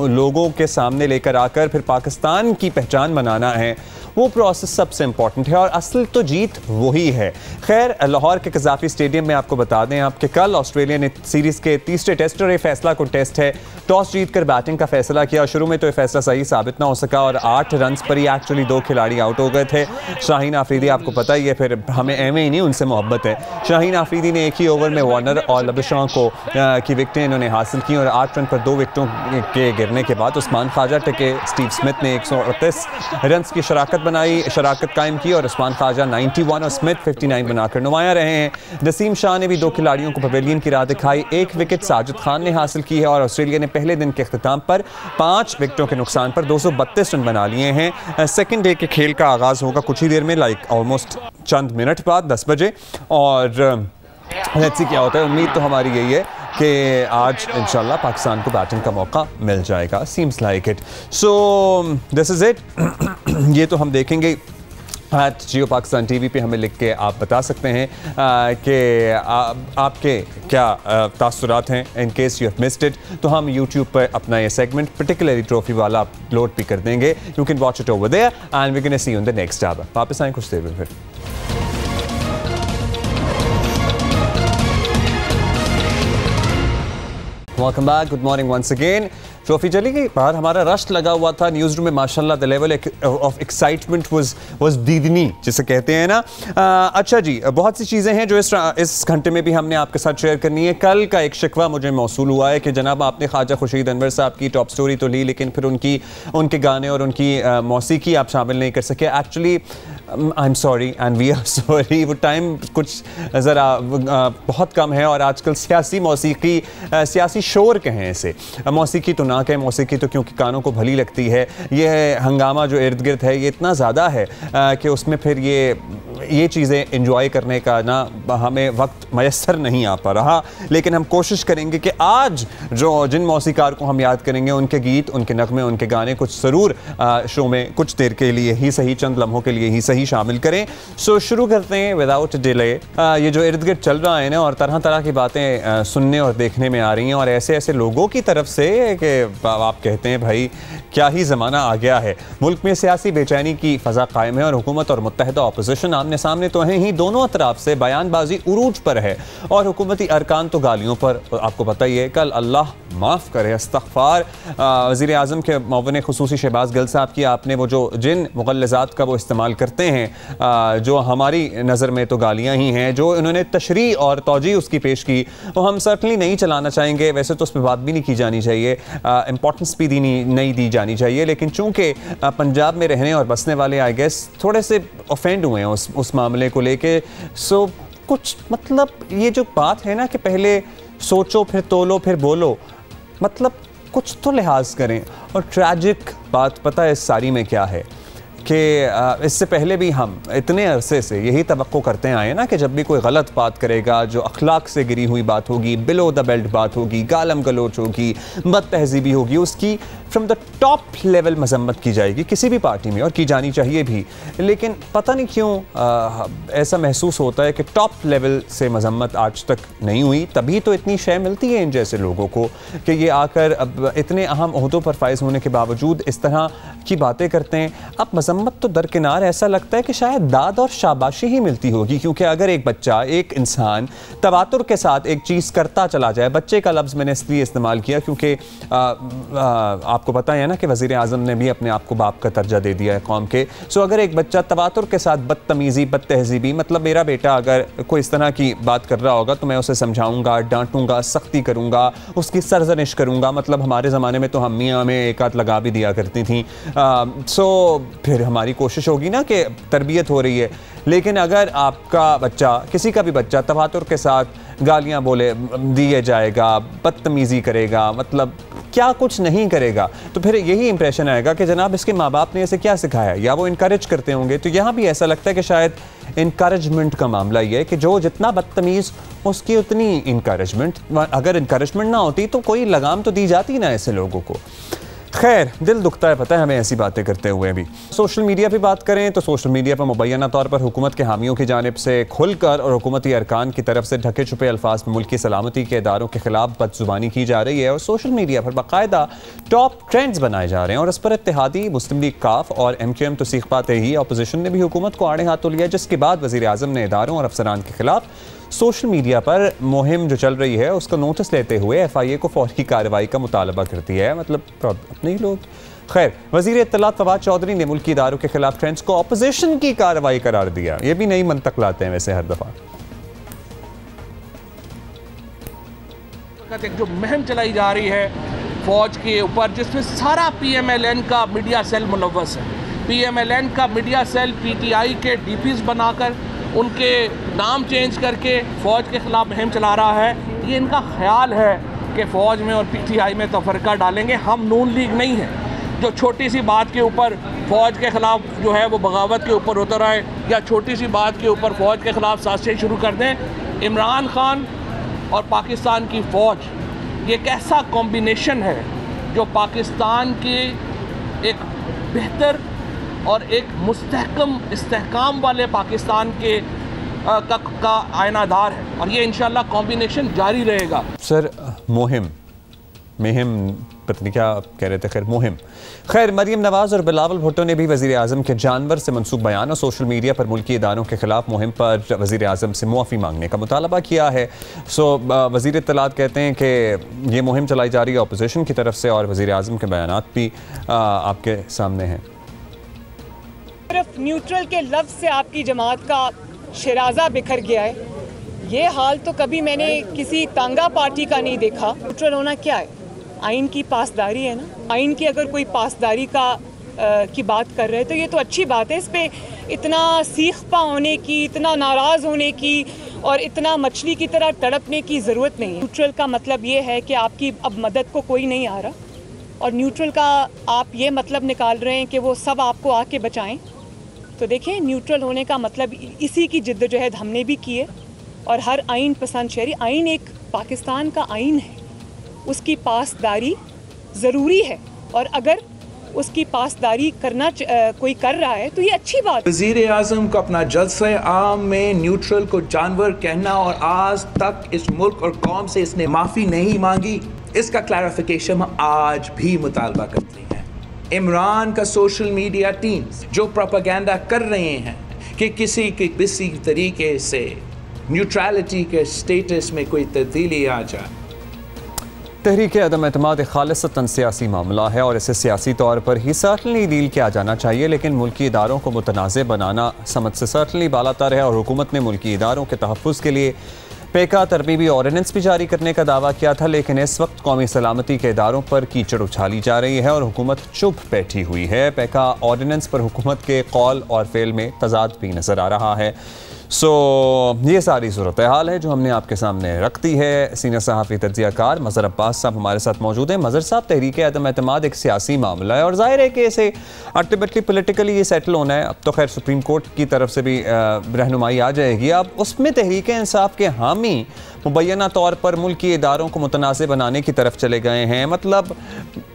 लोगों के सामने लेकर आकर फिर पाकिस्तान की पहचान बनाना है, वो प्रोसेस सबसे इम्पॉर्टेंट है और असल तो जीत वही है। खैर, लाहौर के कज़ाफ़ी स्टेडियम में आपको बता दें आपके कल ऑस्ट्रेलिया ने सीरीज़ के तीसरे टेस्ट और ये फैसला को टेस्ट है, टॉस जीतकर बैटिंग का फैसला किया। शुरू में तो ये फैसला सही साबित ना हो सका और 8 रन पर ही एक्चुअली 2 खिलाड़ी आउट हो गए थे। शाहीन आफरीदी आपको पता ही है, फिर हमें एम ही नहीं उनसे मोहब्बत है। शाहीन आफरीदी ने एक ही ओवर में वार्नर और लबिशां को की विकटें इन्होंने हासिल की और 8 रन पर 2 विकटों के गिरने के बाद उस्मान ख्वाजा टिके। स्टीव स्मिथ ने 138 रन की शराकत कायम की और उस्मान ख्वाजा 91 और स्मिथ 59 बनाकर नुमाया रहे हैं। नसीम शाह ने भी 2 खिलाड़ियों को पवेलियन की राह दिखाई। 1 विकेट साजिद खान ने हासिल की है और ऑस्ट्रेलिया ने पहले दिन के अख्तिताम पर 5 विकेटों के नुकसान पर 232 रन बना लिए हैं। सेकेंड डे के खेल का आगाज़ होगा कुछ ही देर में, ऑलमोस्ट चंद मिनट बाद 10 बजे और लेट्स सी क्या होता है। उम्मीद तो हमारी यही है कि आज इंशाल्लाह पाकिस्तान को बैटिंग का मौका मिल जाएगा। Seems like it. So this is it. ये तो हम देखेंगे जियो पाकिस्तान TV पे, हमें लिख के आप बता सकते हैं कि आपके क्या तासुरात हैं। In case you have missed it तो हम YouTube पर अपना ये सेगमेंट पर्टिकुलरली ट्रॉफी वाला अपलोड भी कर देंगे। You can watch it over there and we can see you in the next hour. वापस आएँ कुछ देर में फिर। Welcome back, good morning once again. Trophy चली गई बाहर, हमारा रश लगा हुआ था न्यूज़ रूम में माशाल्लाह। The level of excitement was दीदनी जिसे कहते हैं ना। अच्छा जी, बहुत सी चीज़ें हैं जो इस घंटे में भी हमने आपके साथ शेयर करनी है। कल का एक शिकवा मुझे मौसूल हुआ है कि जनाब आपने ख्वाजा खुर्शीद अनवर साहब की टॉप स्टोरी तो ली, लेकिन फिर उनके गाने और उनकी मौसीकी आप शामिल नहीं कर सके। Actually I am sorry and we are sorry, वो टाइम कुछ ज़रा बहुत कम है। और आजकल सियासी मौसीकी, सियासी शोर कहें इसे, मौसीकी तो ना कहें, मौसीकी तो क्योंकि कानों को भली लगती है, ये हंगामा जो इर्द गिर्द है ये इतना ज़्यादा है कि उसमें फिर ये चीज़ें एंजॉय करने का ना हमें वक्त मैसर नहीं आ पा रहा। लेकिन हम कोशिश करेंगे कि आज जिन मौसीकार को हम याद करेंगे उनके गीत, उनके नगमे, उनके गाने कुछ ज़रूर शो में कुछ देर के लिए ही सही, चंद लम्हों के लिए ही सही शामिल करें। सो शुरू करते हैं विदाउट डिले। ये जो इर्द गिर्द चल रहा है ना, और तरह तरह की बातें सुनने और देखने में आ रही हैं, और ऐसे ऐसे लोगों की तरफ से कि आप कहते हैं भाई क्या ही ज़माना आ गया है। मुल्क में सियासी बेचैनी की फ़ज़ा कायम है और हुकूमत और मुत्तहिदा अपोजिशन आमने सामने तो हैं ही, दोनों अतराफ से बयानबाजी उरूज पर है और हुकूमती अरकान तो गालियों पर। आपको पता ही है, कल अल्लाह माफ़ करे, अस्तग़फ़ार, वज़ीर आज़म के मुअव्विन ख़ुसूसी शहबाज गिल साहब की आपने वो जो जिन मुग़ल्लज़ात का वो इस्तेमाल करते हैं जो हमारी नज़र में तो गालियाँ ही हैं, जो इन्होंने तशरीह और तौजीह उसकी पेश की, वो हम सर्टनली नहीं चलाना चाहेंगे। वैसे तो उस पर बात भी नहीं की जानी चाहिए, इंपॉर्टेंस भी नहीं दी जानी चाहिए, लेकिन चूँकि पंजाब में रहने और बसने वाले आई गेस थोड़े से ऑफेंड हुए हैं उस मामले को लेके। सो कुछ मतलब ये जो बात है ना कि पहले सोचो फिर तोलो फिर बोलो, मतलब कुछ तो लिहाज करें। और ट्रैजिक बात पता है इस सारी में क्या है कि इससे पहले भी हम इतने अरसे से यही तवक्को करते आए ना कि जब भी कोई गलत बात करेगा, जो अखलाक से गिरी हुई बात होगी, बिलो द बेल्ट बात होगी, गालम गलोच होगी, बद तहजीबी होगी, उसकी फ्रॉम द टॉप लेवल मजम्मत की जाएगी किसी भी पार्टी में, और की जानी चाहिए भी। लेकिन पता नहीं क्यों ऐसा महसूस होता है कि टॉप लेवल से मजम्मत आज तक नहीं हुई। तभी तो इतनी शय मिलती है इन जैसे लोगों को कि ये आकर अब इतने अहम ओहदों पर फाइज होने के बावजूद इस तरह की बातें करते हैं। अब मजम्मत तो दरकिनार, ऐसा लगता है कि शायद दाद और शाबाशी ही मिलती होगी, क्योंकि अगर एक बच्चा, एक इंसान तवातुर के साथ एक चीज़ करता चला जाए, बच्चे का लफ्ज़ मैंने इसलिए इस्तेमाल किया क्योंकि आपको पता है ना कि वज़ीर आज़म ने भी अपने आप को बाप का दर्जा दे दिया है कौम के। सो अगर एक बच्चा तवातुर के साथ बदतमीज़ी, बदतहजीबी, मतलब मेरा बेटा अगर कोई इस तरह की बात कर रहा होगा तो मैं उसे समझाऊंगा, डांटूंगा, सख्ती करूंगा, उसकी सरजनिश करूंगा। मतलब हमारे ज़माने में तो हम मियाँ में एक आध लगा भी दिया करती थी। सो फिर हमारी कोशिश होगी ना कि तरबियत हो रही है। लेकिन अगर आपका बच्चा, किसी का भी बच्चा तवातुर के साथ गालियाँ बोले दिए जाएगा, बदतमीज़ी करेगा, मतलब क्या कुछ नहीं करेगा, तो फिर यही इंप्रेशन आएगा कि जनाब इसके माँ बाप ने इसे क्या सिखाया, या वो इनकरेज करते होंगे। तो यहाँ भी ऐसा लगता है कि शायद इनकरेजमेंट का मामला ये है कि जो जितना बदतमीज़ उसकी उतनी इनकरेजमेंट। अगर इनकरेजमेंट ना होती तो कोई लगाम तो दी जाती ना ऐसे लोगों को। खैर, दिल दुखता है पता है हमें ऐसी बातें करते हुए भी। सोशल मीडिया पे बात करें तो सोशल मीडिया पर मुबैना तौर पर हुकूमत के हामियों की जानिब से खुलकर और हुकूमती अरकान की तरफ से ढके छुपे अल्फाज में मुल्क की सलामती के इदारों के खिलाफ बदजुबानी की जा रही है और सोशल मीडिया पर बाकायदा टॉप ट्रेंड्स बनाए जा रहे हैं। और इस पर इत्तेहादी मुस्लिम लीग काफ और MQM तो सीख पाते ही अपोजिशन ने भी हुकूमत को आड़े हाथों लिया, जिसके बाद वज़ीर आज़म ने इदारों और अफसरान के खिलाफ सोशल मीडिया पर मुहिम जो चल रही है उसका नोटिस लेते हुए FIA को फौरी कार्रवाई का मुतालबा कर दिया है। मतलब अपने ही लोग। खैर, वज़ीर इत्तलात फवाद चौधरी ने मुल्की इदारों के खिलाफ ट्रेंड्स को अपोजिशन की कार्रवाई करार दिया। ये भी नई मंतक लाते हैं वैसे हर दफ़ा। एक जो मुहिम चलाई जा रही है फौज के ऊपर, जिसमें सारा PMLN का मीडिया सेल मुलव्वस है। PMLN का मीडिया सेल PTI के DPs बनाकर उनके नाम चेंज करके फ़ौज के ख़िलाफ़ मुहिम चला रहा है। ये इनका ख्याल है कि फ़ौज में और PTI में तफ़रक़ा डालेंगे। हम नून लीग नहीं हैं जो छोटी सी बात के ऊपर फ़ौज के ख़िलाफ़ जो है वो बगावत के ऊपर उतर आए, या छोटी सी बात के ऊपर फ़ौज के ख़िलाफ़ साजिशें शुरू कर दें। इमरान खान और पाकिस्तान की फ़ौज, ये एक ऐसा कॉम्बिनेशन है जो पाकिस्तान के एक बेहतर और एक मुस्तहकम इस्तेहकाम वाले पाकिस्तान के का आयनादार है, और ये इंशाल्लाह कॉम्बिनेशन जारी रहेगा। सर, मुहिम पता नहीं क्या कह रहे थे, खैर मुहिम। खैर, मरीम नवाज़ और बिलावल भुट्टो ने भी वज़ीर आज़म के जानवर से मंसूब बयान और सोशल मीडिया पर मुल्की इदारों के खिलाफ मुहिम पर वज़ीर आज़म से मुआफ़ी मांगने का मुतालबा किया है। सो वज़ीर इत्तलात कहते हैं कि ये मुहिम चलाई जा रही है अपोजिशन की तरफ से, और वज़ीर आज़म के बयानात भी आपके सामने हैं। सिर्फ न्यूट्रल के लफ्ज़ से आपकी जमात का शराजा बिखर गया है। ये हाल तो कभी मैंने किसी तांगा पार्टी का नहीं देखा। न्यूट्रल होना क्या है? आइन की पासदारी है ना। आइन की अगर कोई पासदारी का की बात कर रहे हैं, तो ये तो अच्छी बात है। इस पर इतना सीखपा होने की, इतना नाराज़ होने की और इतना मछली की तरह तड़पने की ज़रूरत नहीं है। न्यूट्रल का मतलब ये है कि आपकी अब मदद को कोई नहीं आ रहा, और न्यूट्रल का आप ये मतलब निकाल रहे हैं कि वो सब आपको आके बचाएं। तो देखिए, न्यूट्रल होने का मतलब इसी की जिद्दोजहद हमने भी की है, और हर आइन पसंद शहरी, आइन एक पाकिस्तान का आइन है, उसकी पासदारी ज़रूरी है, और अगर उसकी पासदारी करना कोई कर रहा है तो ये अच्छी बात है। वज़ीर आज़म को अपना जलसा आम में न्यूट्रल को जानवर कहना, और आज तक इस मुल्क और कौम से इसने माफ़ी नहीं मांगी, इसका क्लैरिफिकेशन हम आज भी मुतालबा करते हैं। इमरान का सोशल मीडिया टीम जो प्रोपेगेंडा कर रहे हैं कि किसी तरीके से न्यूट्रलिटी के स्टेटस में कोई तब्दीली आ जाए। तहरीक अदम एतमाद खालिसतन सियासी मामला है और इसे सियासी तौर पर ही सर्टनली डील किया जाना चाहिए, लेकिन मुल्की इदारों को मुतनाज़ बनाना समझ से सर्टनली बालातर है। और हुकूमत ने मुल्की इदारों के तहफ़्फ़ुज़ के लिए पेका तरबीबी ऑर्डिनेंस भी जारी करने का दावा किया था, लेकिन इस वक्त कौमी सलामती के इदारों पर कीचड़ उछाली जा रही है और हुकूमत चुप बैठी हुई है। पेका ऑर्डिनेंस पर हुकूमत के कौल और फेल में तजाद भी नज़र आ रहा है। ये सारी सूरत हाल है जो हमने आपके सामने रख दी है। सीनियर सहाफ़ी तज्ज़ियाकार मज़हर अब्बास साहब हमारे साथ मौजूद हैं। मज़हर साहब, तहरीक अदम एतमाद एक सियासी मामला है और ज़ाहिर है कि इसे अल्टीमेटली पोलिटिकली ये सेटल होना है। अब तो खैर सुप्रीम कोर्ट की तरफ से भी रहनुमाई आ जाएगी। अब उसमें तहरीक इंसाफ के हामी मुबैना तौर पर मुल्की इदारों को मुतनाज़ बनाने की तरफ चले गए हैं। मतलब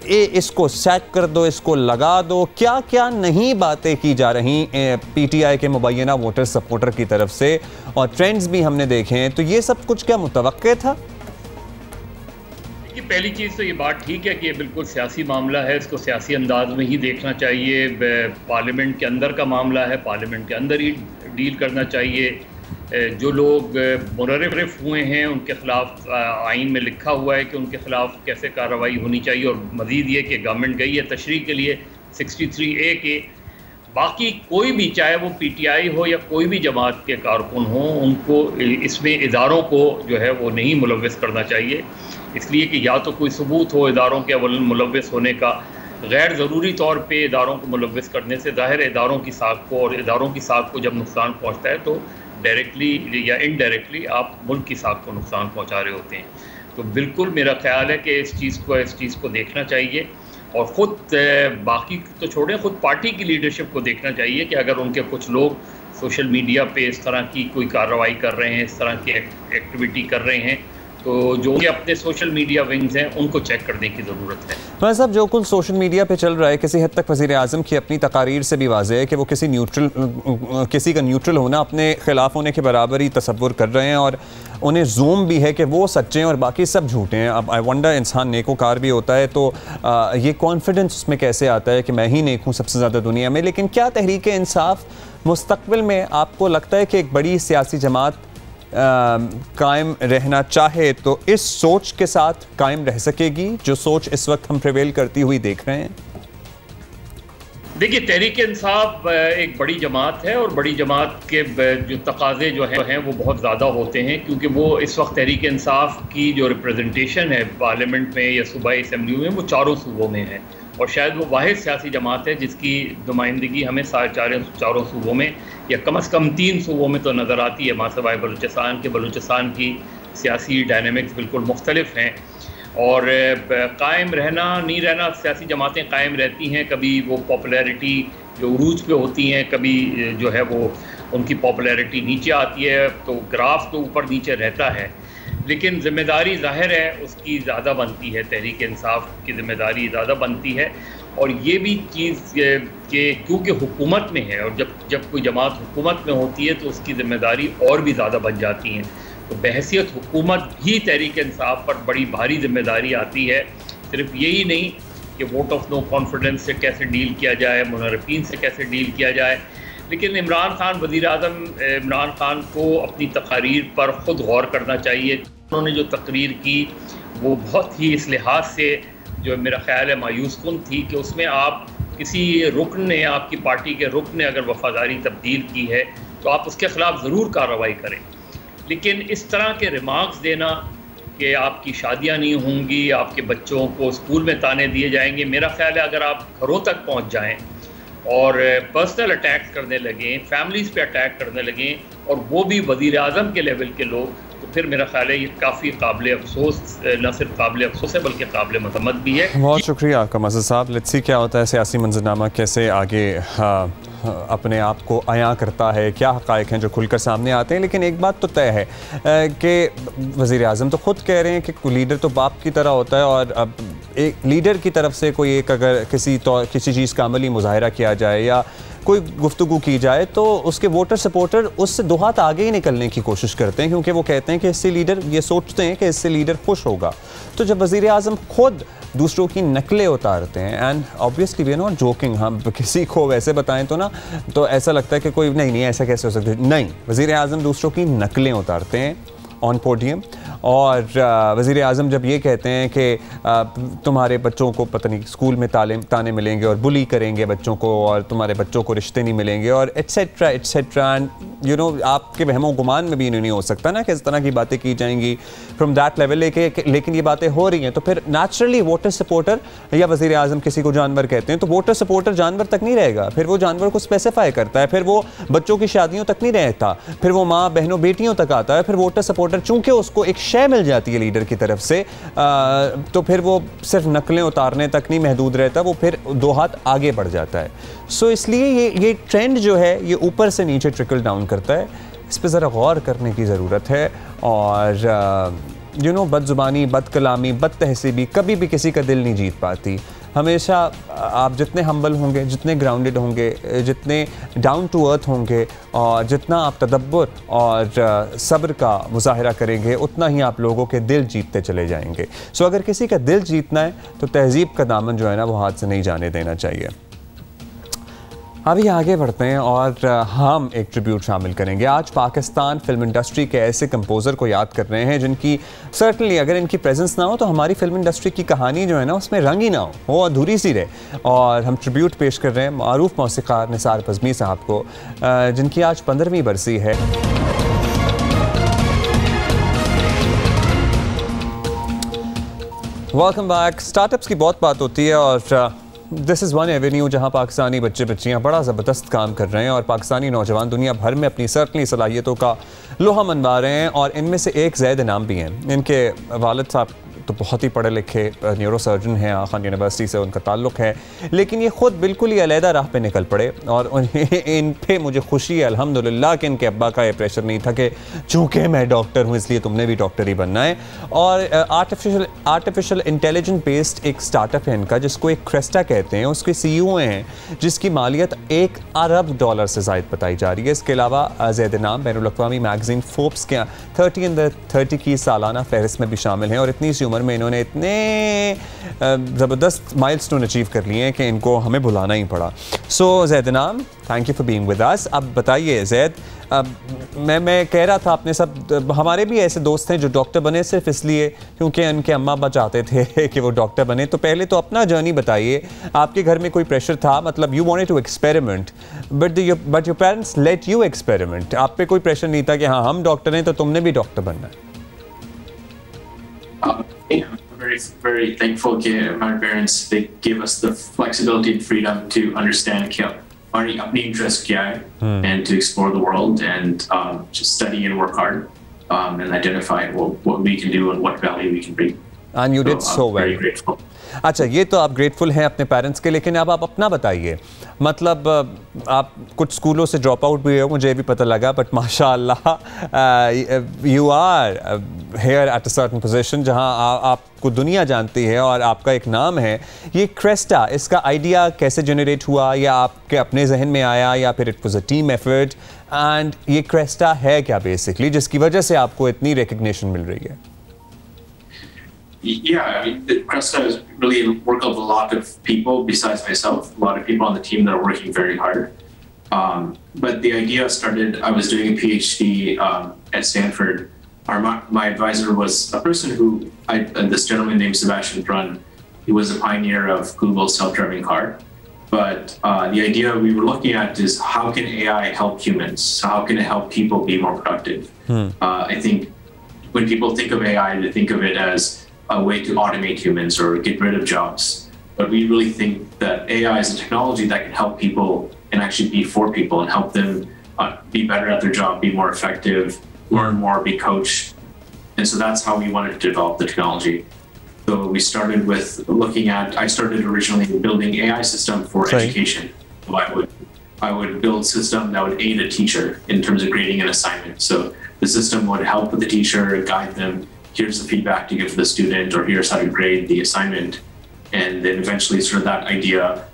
इसको सैक कर दो, इसको लगा दो, क्या क्या नहीं बातें की जा रही PTI के मुबैना वोटर सपोर्टर की तरफ से, और ट्रेंड्स भी हमने देखे हैं। तो ये सब कुछ क्या मुतवक्के था? देखिए, पहली चीज़ तो ये बात ठीक है कि ये बिल्कुल सियासी मामला है, इसको सियासी अंदाज में ही देखना चाहिए। पार्लियामेंट के अंदर का मामला है, पार्लियामेंट के अंदर ही डील करना चाहिए। जो लोग मुरर्रिफ हुए हैं उनके ख़िलाफ़ आइन में लिखा हुआ है कि उनके ख़िलाफ़ कैसे कार्रवाई होनी चाहिए, और मज़ीद ये कि गवर्नमेंट गई है तशरीह के लिए 63A के। बाकी कोई भी, चाहे वो PTI हो या कोई भी जमात के कारकुन हो, उनको इसमें इदारों को जो है वो नहीं मुलव्वस करना चाहिए, इसलिए कि या तो कोई सबूत हो इदारों के अवलन मुलव्वस होने का। गैर ज़रूरी तौर पे इदारों को मुलव्वस करने से ज़ाहिर इदारों की साख को, और इदारों की साख को जब नुकसान पहुँचता है तो डायरेक्टली या इनडायरेक्टली आप मुल्क की साख को नुकसान पहुँचा रहे होते हैं। तो बिल्कुल मेरा ख्याल है कि इस चीज़ को देखना चाहिए, और ख़ुद बाकी तो छोड़ें, ख़ुद पार्टी की लीडरशिप को देखना चाहिए कि अगर उनके कुछ लोग सोशल मीडिया पे इस तरह की कोई कार्रवाई कर रहे हैं, इस तरह की एक्टिविटी कर रहे हैं, तो जो कि अपने सोशल मीडिया विंग्स हैं उनको चेक करने की ज़रूरत है। भाई साहब, जो कुछ सोशल मीडिया पे चल रहा है, किसी हद तक वज़ीर आज़म की अपनी तकारीर से भी वाज़ेह है कि वो किसी का न्यूट्रल होना अपने ख़िलाफ़ होने के बराबर ही तसव्वुर कर रहे हैं, और उन्हें ज़ूम भी है कि वो सच्चे हैं और बाकी सब झूठे हैं। अब आई वंडर, इंसान नेकोकार भी होता है तो ये कॉन्फिडेंस उसमें कैसे आता है कि मैं ही नेक हूँ सबसे ज़्यादा दुनिया में। लेकिन क्या तहरीक इंसाफ मुस्तक़बिल में आपको लगता है कि एक बड़ी सियासी जमात कायम रहना चाहे तो इस सोच के साथ कायम रह सकेगी, जो सोच इस वक्त हम प्रिवेल करती हुई देख रहे हैं? देखिए, तहरीक इंसाफ एक बड़ी जमात है, और बड़ी जमात के जो तकाज़े जो हैं वो बहुत ज़्यादा होते हैं, क्योंकि वो इस वक्त तहरीक इंसाफ की जो रिप्रेजेंटेशन है पार्लियामेंट में या सूबाई असम्बली में, वो चारों सूबों में है, और शायद वो वाहिद सियासी जमात है जिसकी नुमाइंदगी हमें चारों सूबों में या कम से कम 3 सूबों में तो नज़र आती है, मासवाए बलूचिस्तान के। बलूचिस्तान की सियासी डायनेमिक्स बिल्कुल मुख्तलिफ हैं, और कायम रहना नहीं रहना, सियासी जमातें कायम रहती हैं। कभी वो पॉपुलैरिटी जो उरूज पे होती हैं, कभी जो है वो उनकी पॉपुलैरिटी नीचे आती है, तो ग्राफ तो ऊपर नीचे रहता है, लेकिन ज़िम्मेदारी ज़ाहिर है उसकी ज़्यादा बनती है, तहरीक इंसाफ की ज़िम्मेदारी ज़्यादा बनती है। और ये भी चीज़ कि क्योंकि हुकूमत में है, और जब कोई जमात हुकूमत में होती है तो उसकी ज़िम्मेदारी और भी ज़्यादा बन जाती हैं। तो बहैसियत हुकूमत ही तहरीक इंसाफ पर बड़ी भारी ज़िम्मेदारी आती है। सिर्फ यही नहीं कि वोट ऑफ नो कॉन्फिडेंस से कैसे डील किया जाए, मुनर्रिफीन से कैसे डील किया जाए, लेकिन इमरान खान, वज़ीर आज़म इमरान खान को अपनी तकारीर पर ख़ुद गौर करना चाहिए। उन्होंने जो तकरीर की वो बहुत ही इस लिहाज से जो मेरा ख्याल है मायूस कुन थी कि उसमें आप किसी रुकन ने, आपकी पार्टी के रुकन ने अगर वफ़ादारी तब्दील की है तो आप उसके ख़िलाफ़ ज़रूर कार्रवाई करें, लेकिन इस तरह के रिमार्क्स देना कि आपकी शादियां नहीं होंगी, आपके बच्चों को स्कूल में ताने दिए जाएंगे। मेरा ख्याल है अगर आप घरों तक पहुंच जाएं और पर्सनल अटैक करने लगें, फैमिलीज़ पे अटैक करने लगें और वो भी वज़ीर आज़म के लेवल के लोग, तो फिर मेरा ख्याल है ये काफ़ी काबिल अफसोस, न सिर्फ काबिल अफसोस है बल्कि काबिल मज़म्मत भी है। बहुत शुक्रिया आपका मज़हर साहब। लेट्स सी क्या होता है, सियासी मंजरनामा कैसे आगे अपने आप को आया करता है, क्या हक़ाइक़ हैं जो खुलकर सामने आते हैं। लेकिन एक बात तो तय है कि वज़ीर आज़म तो ख़ुद कह रहे हैं कि लीडर तो बाप की तरह होता है, और अब एक लीडर की तरफ से कोई एक अगर किसी चीज़ का अमली मुज़ाहिरा किया जाए या कोई गुफ्तगू की जाए तो उसके वोटर सपोर्टर उससे दो हाथ आगे ही निकलने की कोशिश करते हैं, क्योंकि वो कहते हैं कि इससे लीडर, ये सोचते हैं कि इससे लीडर खुश होगा। तो जब वज़ीर आज़म खुद दूसरों की नकलें उतारते हैं, and obviously we are not joking, हम किसी को वैसे बताएं तो ना तो ऐसा लगता है कि कोई नहीं ऐसा कैसे हो सकता है, नहीं, वज़ीर आज़म दूसरों की नकलें उतारते हैं ऑन पोडियम। और वज़ीर आज़म जब ये कहते हैं कि तुम्हारे बच्चों को पता नहीं स्कूल में ताने मिलेंगे और बुली करेंगे बच्चों को, और तुम्हारे बच्चों को रिश्ते नहीं मिलेंगे और etcetera etcetera, and you know आपके वहमो गुमान में भी नहीं हो सकता ना कि इस तरह की बातें की जाएंगी फ्रॉम दैट लेवल, लेकिन ये बातें हो रही हैं। तो फिर नेचुरली वोटर सपोर्टर या वज़ीर आज़म किसी को जानवर कहते हैं, तो वोटर सपोर्टर जानवर तक नहीं रहेगा, फिर वो जानवर को स्पेसिफाई करता है, फिर वो बच्चों की शादियों तक नहीं रहता, फिर वो माँ बहनों बेटियों तक आता है, फिर वोटर सपोर्टर चूँकि उसको एक शय मिल जाती है लीडर की तरफ से, तो फिर वो सिर्फ नकलें उतारने तक नहीं महदूद रहता, वो फिर दो हाथ आगे बढ़ जाता है। सो इसलिए ये ट्रेंड जो है ये ऊपर से नीचे ट्रिकल डाउन करता है, इस पर ज़रा गौर करने की ज़रूरत है। और यू नो बदजुबानी, बदकलामी, बदतहसीबी कभी भी किसी का दिल नहीं जीत पाती। हमेशा आप जितने हम्बल होंगे, जितने ग्राउंडेड होंगे, जितने डाउन टू अर्थ होंगे, और जितना आप तदब्बर और सब्र का मुजाहरा करेंगे, उतना ही आप लोगों के दिल जीतते चले जाएंगे। सो अगर किसी का दिल जीतना है तो तहज़ीब का दामन जो है ना वो हाथ से नहीं जाने देना चाहिए। अभी आगे बढ़ते हैं और हम एक ट्रिब्यूट शामिल करेंगे। आज पाकिस्तान फिल्म इंडस्ट्री के ऐसे कंपोज़र को याद कर रहे हैं जिनकी सर्टनली अगर इनकी प्रेजेंस ना हो तो हमारी फिल्म इंडस्ट्री की कहानी जो है ना उसमें रंग ही ना हो, वो अधूरी सी रहे। और हम ट्रिब्यूट पेश कर रहे हैं मारूफ मौसीक़ार निसार पज़मी साहब को, जिनकी आज 15वीं बरसी है। Welcome back. स्टार्टअप्स की बहुत बात होती है और दिस इज़ वन एवेन्यू जहाँ पाकिस्तानी बच्चे बच्चियाँ बड़ा ज़बरदस्त काम कर रहे हैं और पाकिस्तानी नौजवान दुनिया भर में अपनी सर्टनली सलाहियतों का लोहा मनवा रहे हैं। और इनमें से एक ज़ैद इनाम भी हैं। इनके वालिद साहब तो बहुत ही पढ़े लिखे न्यूरो सर्जन हैं, आगा खान यूनिवर्सिटी से उनका ताल्लुक़ है, लेकिन ये ख़ुद बिल्कुल ही अलहदा राह पे निकल पड़े। और इन पे मुझे खुशी है अल्हम्दुलिल्लाह कि इनके अब्बा का ये प्रेशर नहीं था कि चूँकि मैं डॉक्टर हूँ इसलिए तुमने भी डॉक्टर ही बनना है। और आर्टिफिशियल इंटेलिजेंस बेस्ड एक स्टार्टअप है इनका जिसको एक क्रेस्टा कहते हैं, उसके CEO हैं जिसकी मालियत $1 अरब से ज़ायद बताई जा रही है। इसके अलावा ज़ैद इनाम बैनुल-अक़वामी मैगज़ीन फोर्ब्स के 30 अंडर 30 की सालाना फहरिस्त में भी शामिल हैं। और इतनी सी उम्र में इन्होंने इतने ज़बरदस्त माइलस्टोन अचीव कर लिए हैं कि इनको हमें बुलाना ही पड़ा। सो ज़ैद इनाम, thank you for being with us. अब बताइए ज़ैद, मैं कह रहा था अपने सब हमारे भी ऐसे दोस्त हैं जो डॉक्टर बने सिर्फ इसलिए क्योंकि उनके अम्मा अब्बा चाहते थे कि वो डॉक्टर बने। तो पहले तो अपना जर्नी बताइए, आपके घर में कोई प्रेशर था, मतलब you wanted to experiment but your parents let you experiment, आप पे कोई प्रेशर नहीं था कि हाँ हम डॉक्टर हैं तो तुमने भी डॉक्टर बनना है? I'm very thankful that my parents they gave us the flexibility and freedom to understand our interest and to explore the world and just study and work hard and identify what we can do and what value we can bring. And you did so well. Very grateful. अच्छा, ये तो आप grateful हैं अपने parents के, लेकिन अब आप अपना बताइए। मतलब आप कुछ स्कूलों से ड्रॉप आउट भी हो, मुझे भी पता लगा, बट माशाअल्लाह you are here at a certain position जहां आपको दुनिया जानती है और आपका एक नाम है। ये क्रेस्टा, इसका आइडिया कैसे जनरेट हुआ, या आपके अपने जहन में आया या फिर it was a team effort? And ये क्रेस्टा है क्या बेसिकली जिसकी वजह से आपको इतनी रिकग्निशन मिल रही है? Yeah, I mean, Cresta is really a work of a lot of people besides myself, a lot of people on the team that are working very hard. But the idea started, I was doing a PhD at Stanford. My advisor was a person who, this gentleman named Sebastian Brun, he was a pioneer of Google's self-driving car. But the idea we were looking at is how can AI help humans? How can it help people be more productive? I think when people think of AI, they think of it as a way to automate humans or get rid of jobs. But we really think that AI is a technology that can help people and actually be for people and help them be better at their job, be more effective, learn more, be coached. And so that's how we wanted to develop the technology. So we started with I started originally building AI system for education. So I would build system that would aid a teacher in terms of grading an assignment. So the system would help with the teacher, guide them, here's the feedback to give to the student, or here's how to grade the assignment. And then eventually sort of that idea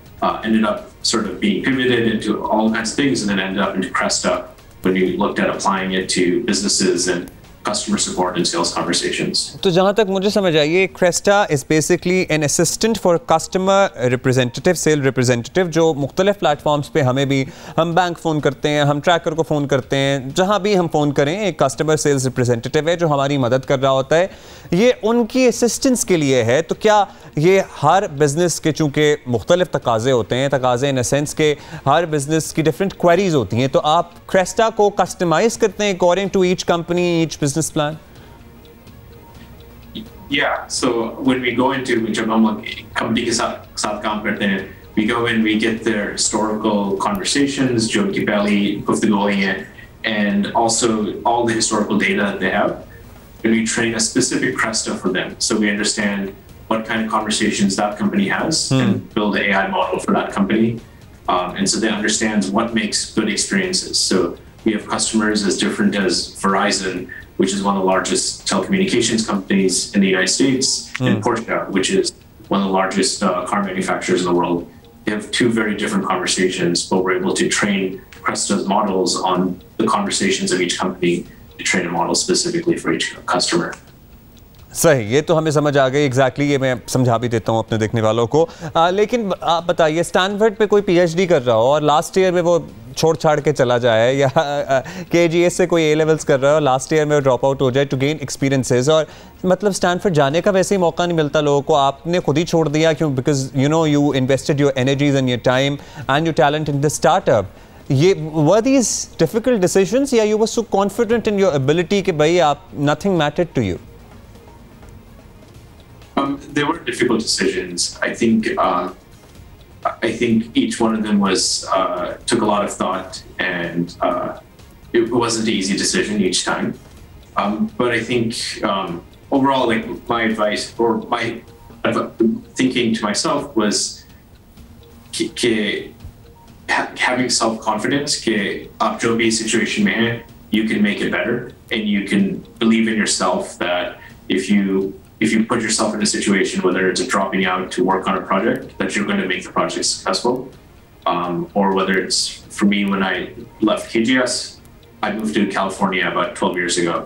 ended up sort of being pivoted into all kinds of things, and then ended up into Cresta when we looked at applying it to businesses and customer support and sales conversations. तो जहाँ तक मुझे समझ आई है, Cresta is basically an assistant for customer representative, sales representative, जो मुख्तलिफ platforms पे हमें भी, हम बैंक फ़ोन करते हैं, हम ट्रैकर को फ़ोन करते हैं, जहाँ भी हम फ़ोन करें एक कस्टमर सेल्स रिप्रेजेंटेटिव है जो हमारी मदद कर रहा होता है। ये उनकी असिस्टेंस के लिए है। तो क्या ये हर बिज़नेस के चूँकि मुख्तलिफ तकाज़े होते हैं, तकाज़े इन अ सेंस के हर बिज़नेस की डिफरेंट क्वेरीज होती हैं, तो आप Cresta को कस्टमाइज़ करते हैं according to each company, each business plan? Yeah, so when we go into जब हम company के साथ काम करते हैं, we go in, we get their historical conversations, जो उनकी पहली गुफ्तगूएं हैं, and also all the historical data that they have, and we train a specific Cresta for them, so we understand what kind of conversations that company has and build an AI model for that company, and so they understand what makes good experiences. So we have customers as different as Verizon, which is one of the largest telecommunications companies in the United States, and Porsche, which is one of the largest car manufacturers in the world. They have two very different conversations, but we're able to train Cresta's models on the conversations of each company to train a model specifically for each customer. सही, ये तो हमें समझ आ गई exactly, ये मैं समझा भी देता हूँ अपने देखने वालों को। लेकिन आप बताइए, स्टैनफोर्ड पे कोई PhD कर रहा हो और लास्ट ईयर में वो छोड़ छाड़ के चला जाए, या KGS से कोई A levels कर रहा है और लास्ट ईयर में ड्रॉप आउट हो जाए टू गेन एक्सपीरियंसेस, और मतलब स्टैनफोर्ड जाने का वैसे ही मौका नहीं मिलता लोगों को, आपने खुद ही छोड़ दिया क्यों? Because you know you invested your energies and your time and your talent in the startup. ये वर दीज डिफिकल्ट डिसीजंस, या you were so confident in your ability कि भाई आप nothing mattered to you? There were difficult decisions. I think each one of them took a lot of thought, and it wasn't an easy decision each time. But I think overall, like my advice or my thinking to myself was having self-confidence. कि आप जो भी situation में हैं, you can make it better, and you can believe in yourself that if you put yourself in a situation, whether it's dropping out to work on a project, that you're going to make the project successful. Or whether it's, for me, when I left KGS, I moved to California about 12 years ago.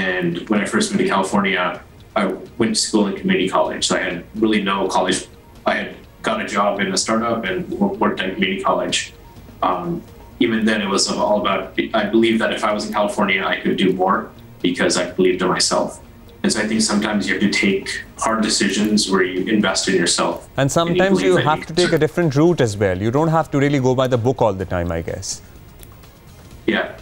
And when I first moved to California, I went to school in community college. So I had really no college. I had got a job in a startup and worked at community college. Even then, it was all about, I believed that if I was in California, I could do more because I believed in myself. And so I think sometimes you have to take hard decisions where you invest in yourself. And sometimes you have to take a different route as well. You don't have to really go by the book all the time, I guess. Yeah.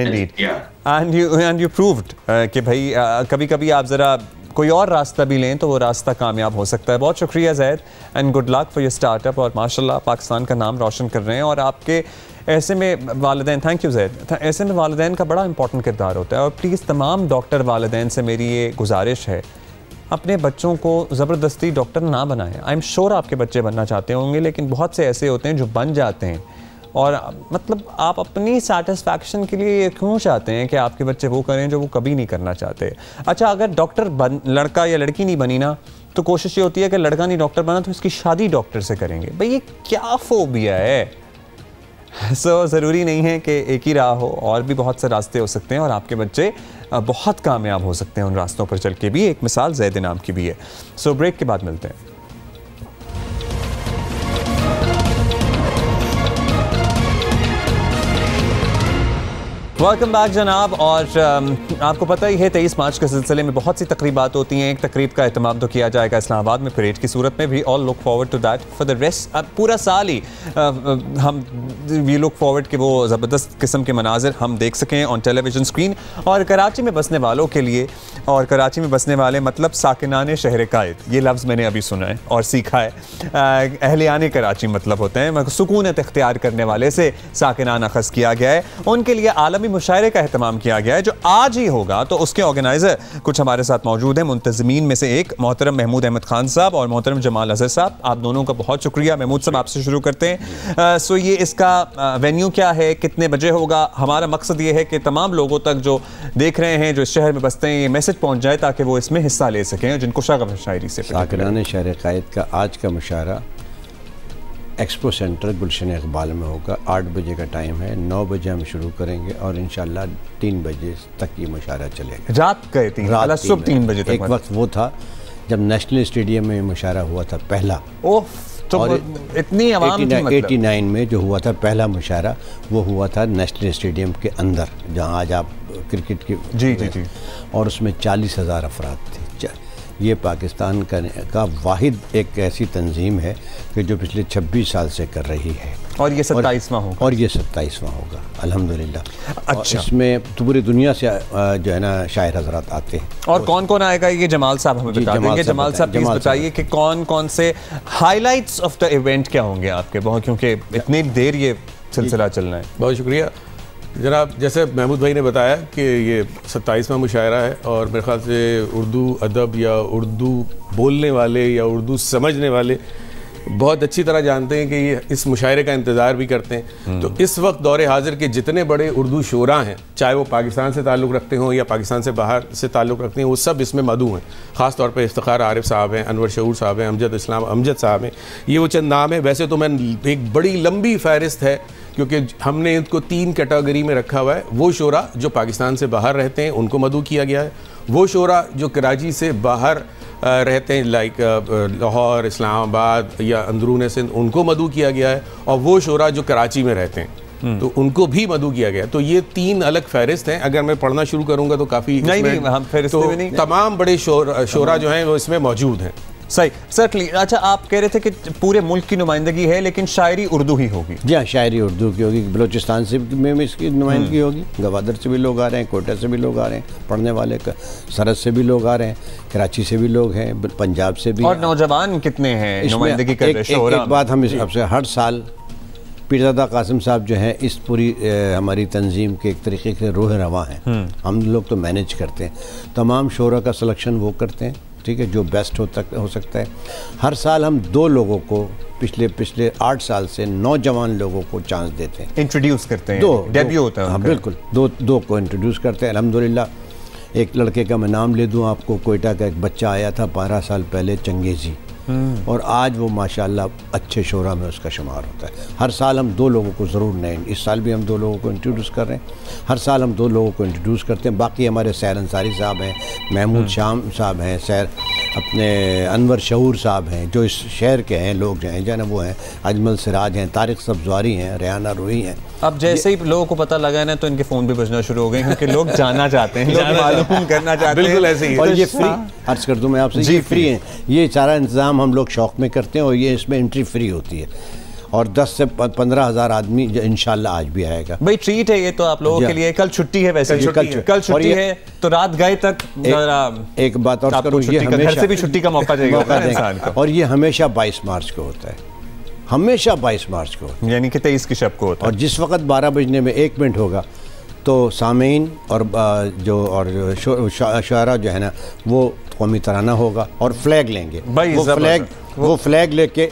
Indeed. Yeah. And you proved कि भाई कभी-कभी आप ज़रा कोई और रास्ता भी लें तो वो रास्ता कामयाब हो सकता है। बहुत शुक्रिया Zaid, and good luck for your startup, और माशाल्लाह पाकिस्तान का नाम रोशन कर रहे हैं। और आपके ऐसे में वालिदैन, थैंक यू ज़ैद, ऐसे में वालिदैन का बड़ा इंपॉर्टेंट किरदार होता है। और प्लीज़ तमाम डॉक्टर वालिदैन से मेरी ये गुजारिश है, अपने बच्चों को ज़बरदस्ती डॉक्टर ना बनाएं। आई एम श्योर आपके बच्चे बनना चाहते होंगे, लेकिन बहुत से ऐसे होते हैं जो बन जाते हैं, और मतलब आप अपनी सेटिस्फैक्शन के लिए क्यों चाहते हैं कि आपके बच्चे वो करें जो वो कभी नहीं करना चाहते? अच्छा, अगर डॉक्टर लड़का या लड़की नहीं बनी ना, तो कोशिश ये होती है कि लड़का नहीं डॉक्टर बना तो इसकी शादी डॉक्टर से करेंगे। भाई ये क्या फोबिया है? ज़रूरी नहीं है कि एक ही राह हो, और भी बहुत से रास्ते हो सकते हैं, और आपके बच्चे बहुत कामयाब हो सकते हैं उन रास्तों पर चल के भी। एक मिसाल ज़ैद नाम की भी है। ब्रेक के बाद मिलते हैं। वेलकम बैक जनाब। और आपको पता ही है 23 मार्च के सिलसिले में बहुत सी तकरीबात होती हैं। एक तकरीब का एहतमाम तो किया जाएगा इस्लामाबाद में परेड की सूरत में भी। All look forward to that for the rest. अब पूरा साल ही हम वी लुक फॉरवर्ड कि वो ज़बरदस्त किस्म के मनाजिर हम देख सकें ऑन टेलीविजन स्क्रीन। और कराची में बसने वालों के लिए, और कराची में बसने वाले मतलब साकिनाने शहर कायद, ये लफ्ज़ मैंने अभी सुना है और सीखा है। अहलियाने कराची मतलब होते हैं, सुकूनत इख्तियार करने वाले से साकिनाना अखज़ किया गया है। उनके लिए आलमी मुशायरे का एहतमाम किया गया है जो आज ही होगा। तो उसके ऑर्गेनाइज़र कुछ हमारे साथ मौजूद हैं। मुंतज़मीन में से एक मोहतरम महमूद अहमद खान साहब और मोहतरम जमाल अज़हर साहब, आप दोनों का बहुत शुक्रिया। महमूद साहब आपसे शुरू करते हैं। सो ये इसका वेन्यू क्या है, कितने बजे होगा? हमारा मकसद ये है कि तमाम लोगों तक जो देख रहे हैं, जो इस शहर में बसते हैं, ये मैसेज पहुँच जाए ताकि वो इसमें हिस्सा ले सकें जिनको शगफ है शायरी से। साकिनाने शहर कायद का आज का मुशायरा एक्सपो सेंटर गुलशन इकबाल में होगा। 8 बजे का टाइम है, 9 बजे हम शुरू करेंगे और इंशाल्लाह 3 बजे तक ये मुशायरा चलेगा। रात गए 3 बजे तक। एक वक्त वो था जब नेशनल स्टेडियम में मुशायरा हुआ था पहला। ओह, तो और इतनी आवाम थी मतलब। 89 में जो हुआ था पहला मुशायरा, वो हुआ था नेशनल स्टेडियम के अंदर जहाँ आज आप क्रिकेट की जी और उसमें 40,000 अफराद थे। ये पाकिस्तान का वाहिद एक ऐसी तंजीम है कि जो पिछले 26 साल से कर रही है। और ये 27वां होगा। और ये 27वां होगा अल्हम्दुलिल्लाह। अच्छा, इसमें तो पूरी दुनिया से जो है ना शायर हजरात आते हैं। और कौन कौन आएगा ये जमाल साहब हमें बता देंगे। जमाल साहब प्लीज बताइए कि कौन कौन से हाईलाइट्स ऑफ द इवेंट क्या होंगे आपके, बहुत क्योंकि इतनी देर ये सिलसिला चलना है। बहुत शुक्रिया जनाब। जैसे महमूद भाई ने बताया कि ये 27वां मुशायरा है और मेरे ख्याल से उर्दू अदब या उर्दू बोलने वाले या उर्दू समझने वाले बहुत अच्छी तरह जानते हैं कि ये इस मुशायरे का इंतज़ार भी करते हैं। तो इस वक्त दौरे हाजिर के जितने बड़े उर्दू शोरा हैं, चाहे वो पाकिस्तान से ताल्लुक़ रखते हों या पाकिस्तान से बाहर से ताल्लुक़ रखते हैं, वो सब इसमें मदऊ हैं। ख़ास तौर पे इफ्तिखार आरिफ साहब हैं, अनवर शऊर साहब हैं, अमजद इस्लाम अमजद साहब हैं। ये वो चंद नाम है। वैसे तो मैं एक बड़ी लंबी फहरिस्त है क्योंकि हमने इनको 3 कैटेगरी में रखा हुआ है। वो शोरा जो पाकिस्तान से बाहर रहते हैं उनको मदऊ किया गया है। वो शोरा जो कराची से बाहर रहते हैं लाइक लाहौर, इस्लामाबाद या अंदरून सिंध, उनको मदऊ किया गया है। और वो शोरा जो कराची में रहते हैं तो उनको भी मदऊ किया गया। तो ये 3 अलग फहरिस्त हैं। अगर मैं पढ़ना शुरू करूँगा तो काफ़ी तमाम बड़े शोरा जो हैं वो इसमें मौजूद हैं। सही, सर्टली। अच्छा, आप कह रहे थे कि पूरे मुल्क की नुमाइंदगी है लेकिन शायरी उर्दू ही होगी। जी हाँ, शायरी उर्दू की होगी। बलूचिस्तान से में इसकी नुमाइंदगी होगी, गवादर से भी लोग आ रहे हैं, कोटा से भी लोग आ रहे हैं पढ़ने वाले, सरहद से भी लोग आ रहे हैं, कराची से भी लोग हैं, पंजाब से भी। और नौजवान कितने हैं नुमाइंदगी कर रहे हैं? एक बात हम आपसे, हर साल पीरज़ादा कासिम साहब जो हैं इस पूरी हमारी तंजीम के एक तरीके से रूह रवा हैं। हम लोग तो मैनेज करते हैं, तमाम शोरा का सिलेक्शन वो करते हैं, ठीक है, जो बेस्ट हो सकता है। हर साल हम 2 लोगों को पिछले 8 साल से नौजवान लोगों को चांस देते हैं, इंट्रोड्यूस करते हैं, डेब्यू होता है। हाँ बिल्कुल, दो को इंट्रोड्यूस करते हैं अल्हम्दुलिल्लाह। एक लड़के का मैं नाम ले दूं आपको, कोयटा का एक बच्चा आया था 12 साल पहले, चंगेज़ी, और आज वो माशाल्लाह अच्छे शोरा में उसका शुमार होता है। हर साल हम 2 लोगों को ज़रूर नए, इस साल भी हम 2 लोगों को इंट्रोड्यूस कर रहे हैं। हर साल हम 2 लोगों को इंट्रोड्यूस करते हैं। बाकी हमारे सैर अंसारी साहब हैं, महमूद शाम साहब हैं, सैर अपने अनवर शऊर साहब हैं जो इस शहर के हैं, लोग जो हैं वो हैं, अजमल सिराज हैं, तारिक सब्ज़वारी हैं, रेहाना रूही हैं। अब जैसे ही लोगों को पता लगा ना तो इनके फ़ोन भी बजना शुरू हो गए क्योंकि लोग जाना चाहते हैं, लोग मालूम करना चाहते हैं। बिल्कुल ऐसे ही। और ये फ्री, अर्ज़ कर दूँ मैं आपसे, ये फ्री हैं। ये सारा इंतज़ाम हम लोग शौक़ में करते हैं और ये इसमें एंट्री फ्री होती है। और 10 से 15 हज़ार आदमी इंशाल्लाह आज भी आएगा। भाई ट्रीट है ये तो आप लोगों के लिए। कल छुट्टी है, वैसे कल छुट्टी है तो रात गए तक एक बात और करूँ, ये घर से भी छुट्टी का मौका देगा। और ये हमेशा 22 मार्च को होता है, हमेशा 22 मार्च को, यानी कि 23 की शब को होता है। और जिस वक्त 12 बजने में 1 मिनट होगा तो सामीन और शायरा जो है ना वो कौमी तराना होगा और फ्लैग लेंगे। वो फ्लैग लेके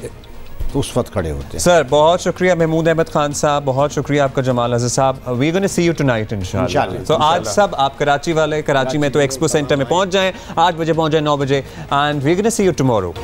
उस वक्त खड़े होते हैं। सर बहुत शुक्रिया महमूद अहमद खान साहब, बहुत शुक्रिया आपका जमाल अज़हर साहब। We gonna see you tonight इंशाल्लाह। तो आज सब आप कराची वाले, कराची में तो एक्सपो सेंटर में पहुंच जाएं, 8 बजे पहुंच जाएं, 9 बजे, and we gonna see you tomorrow.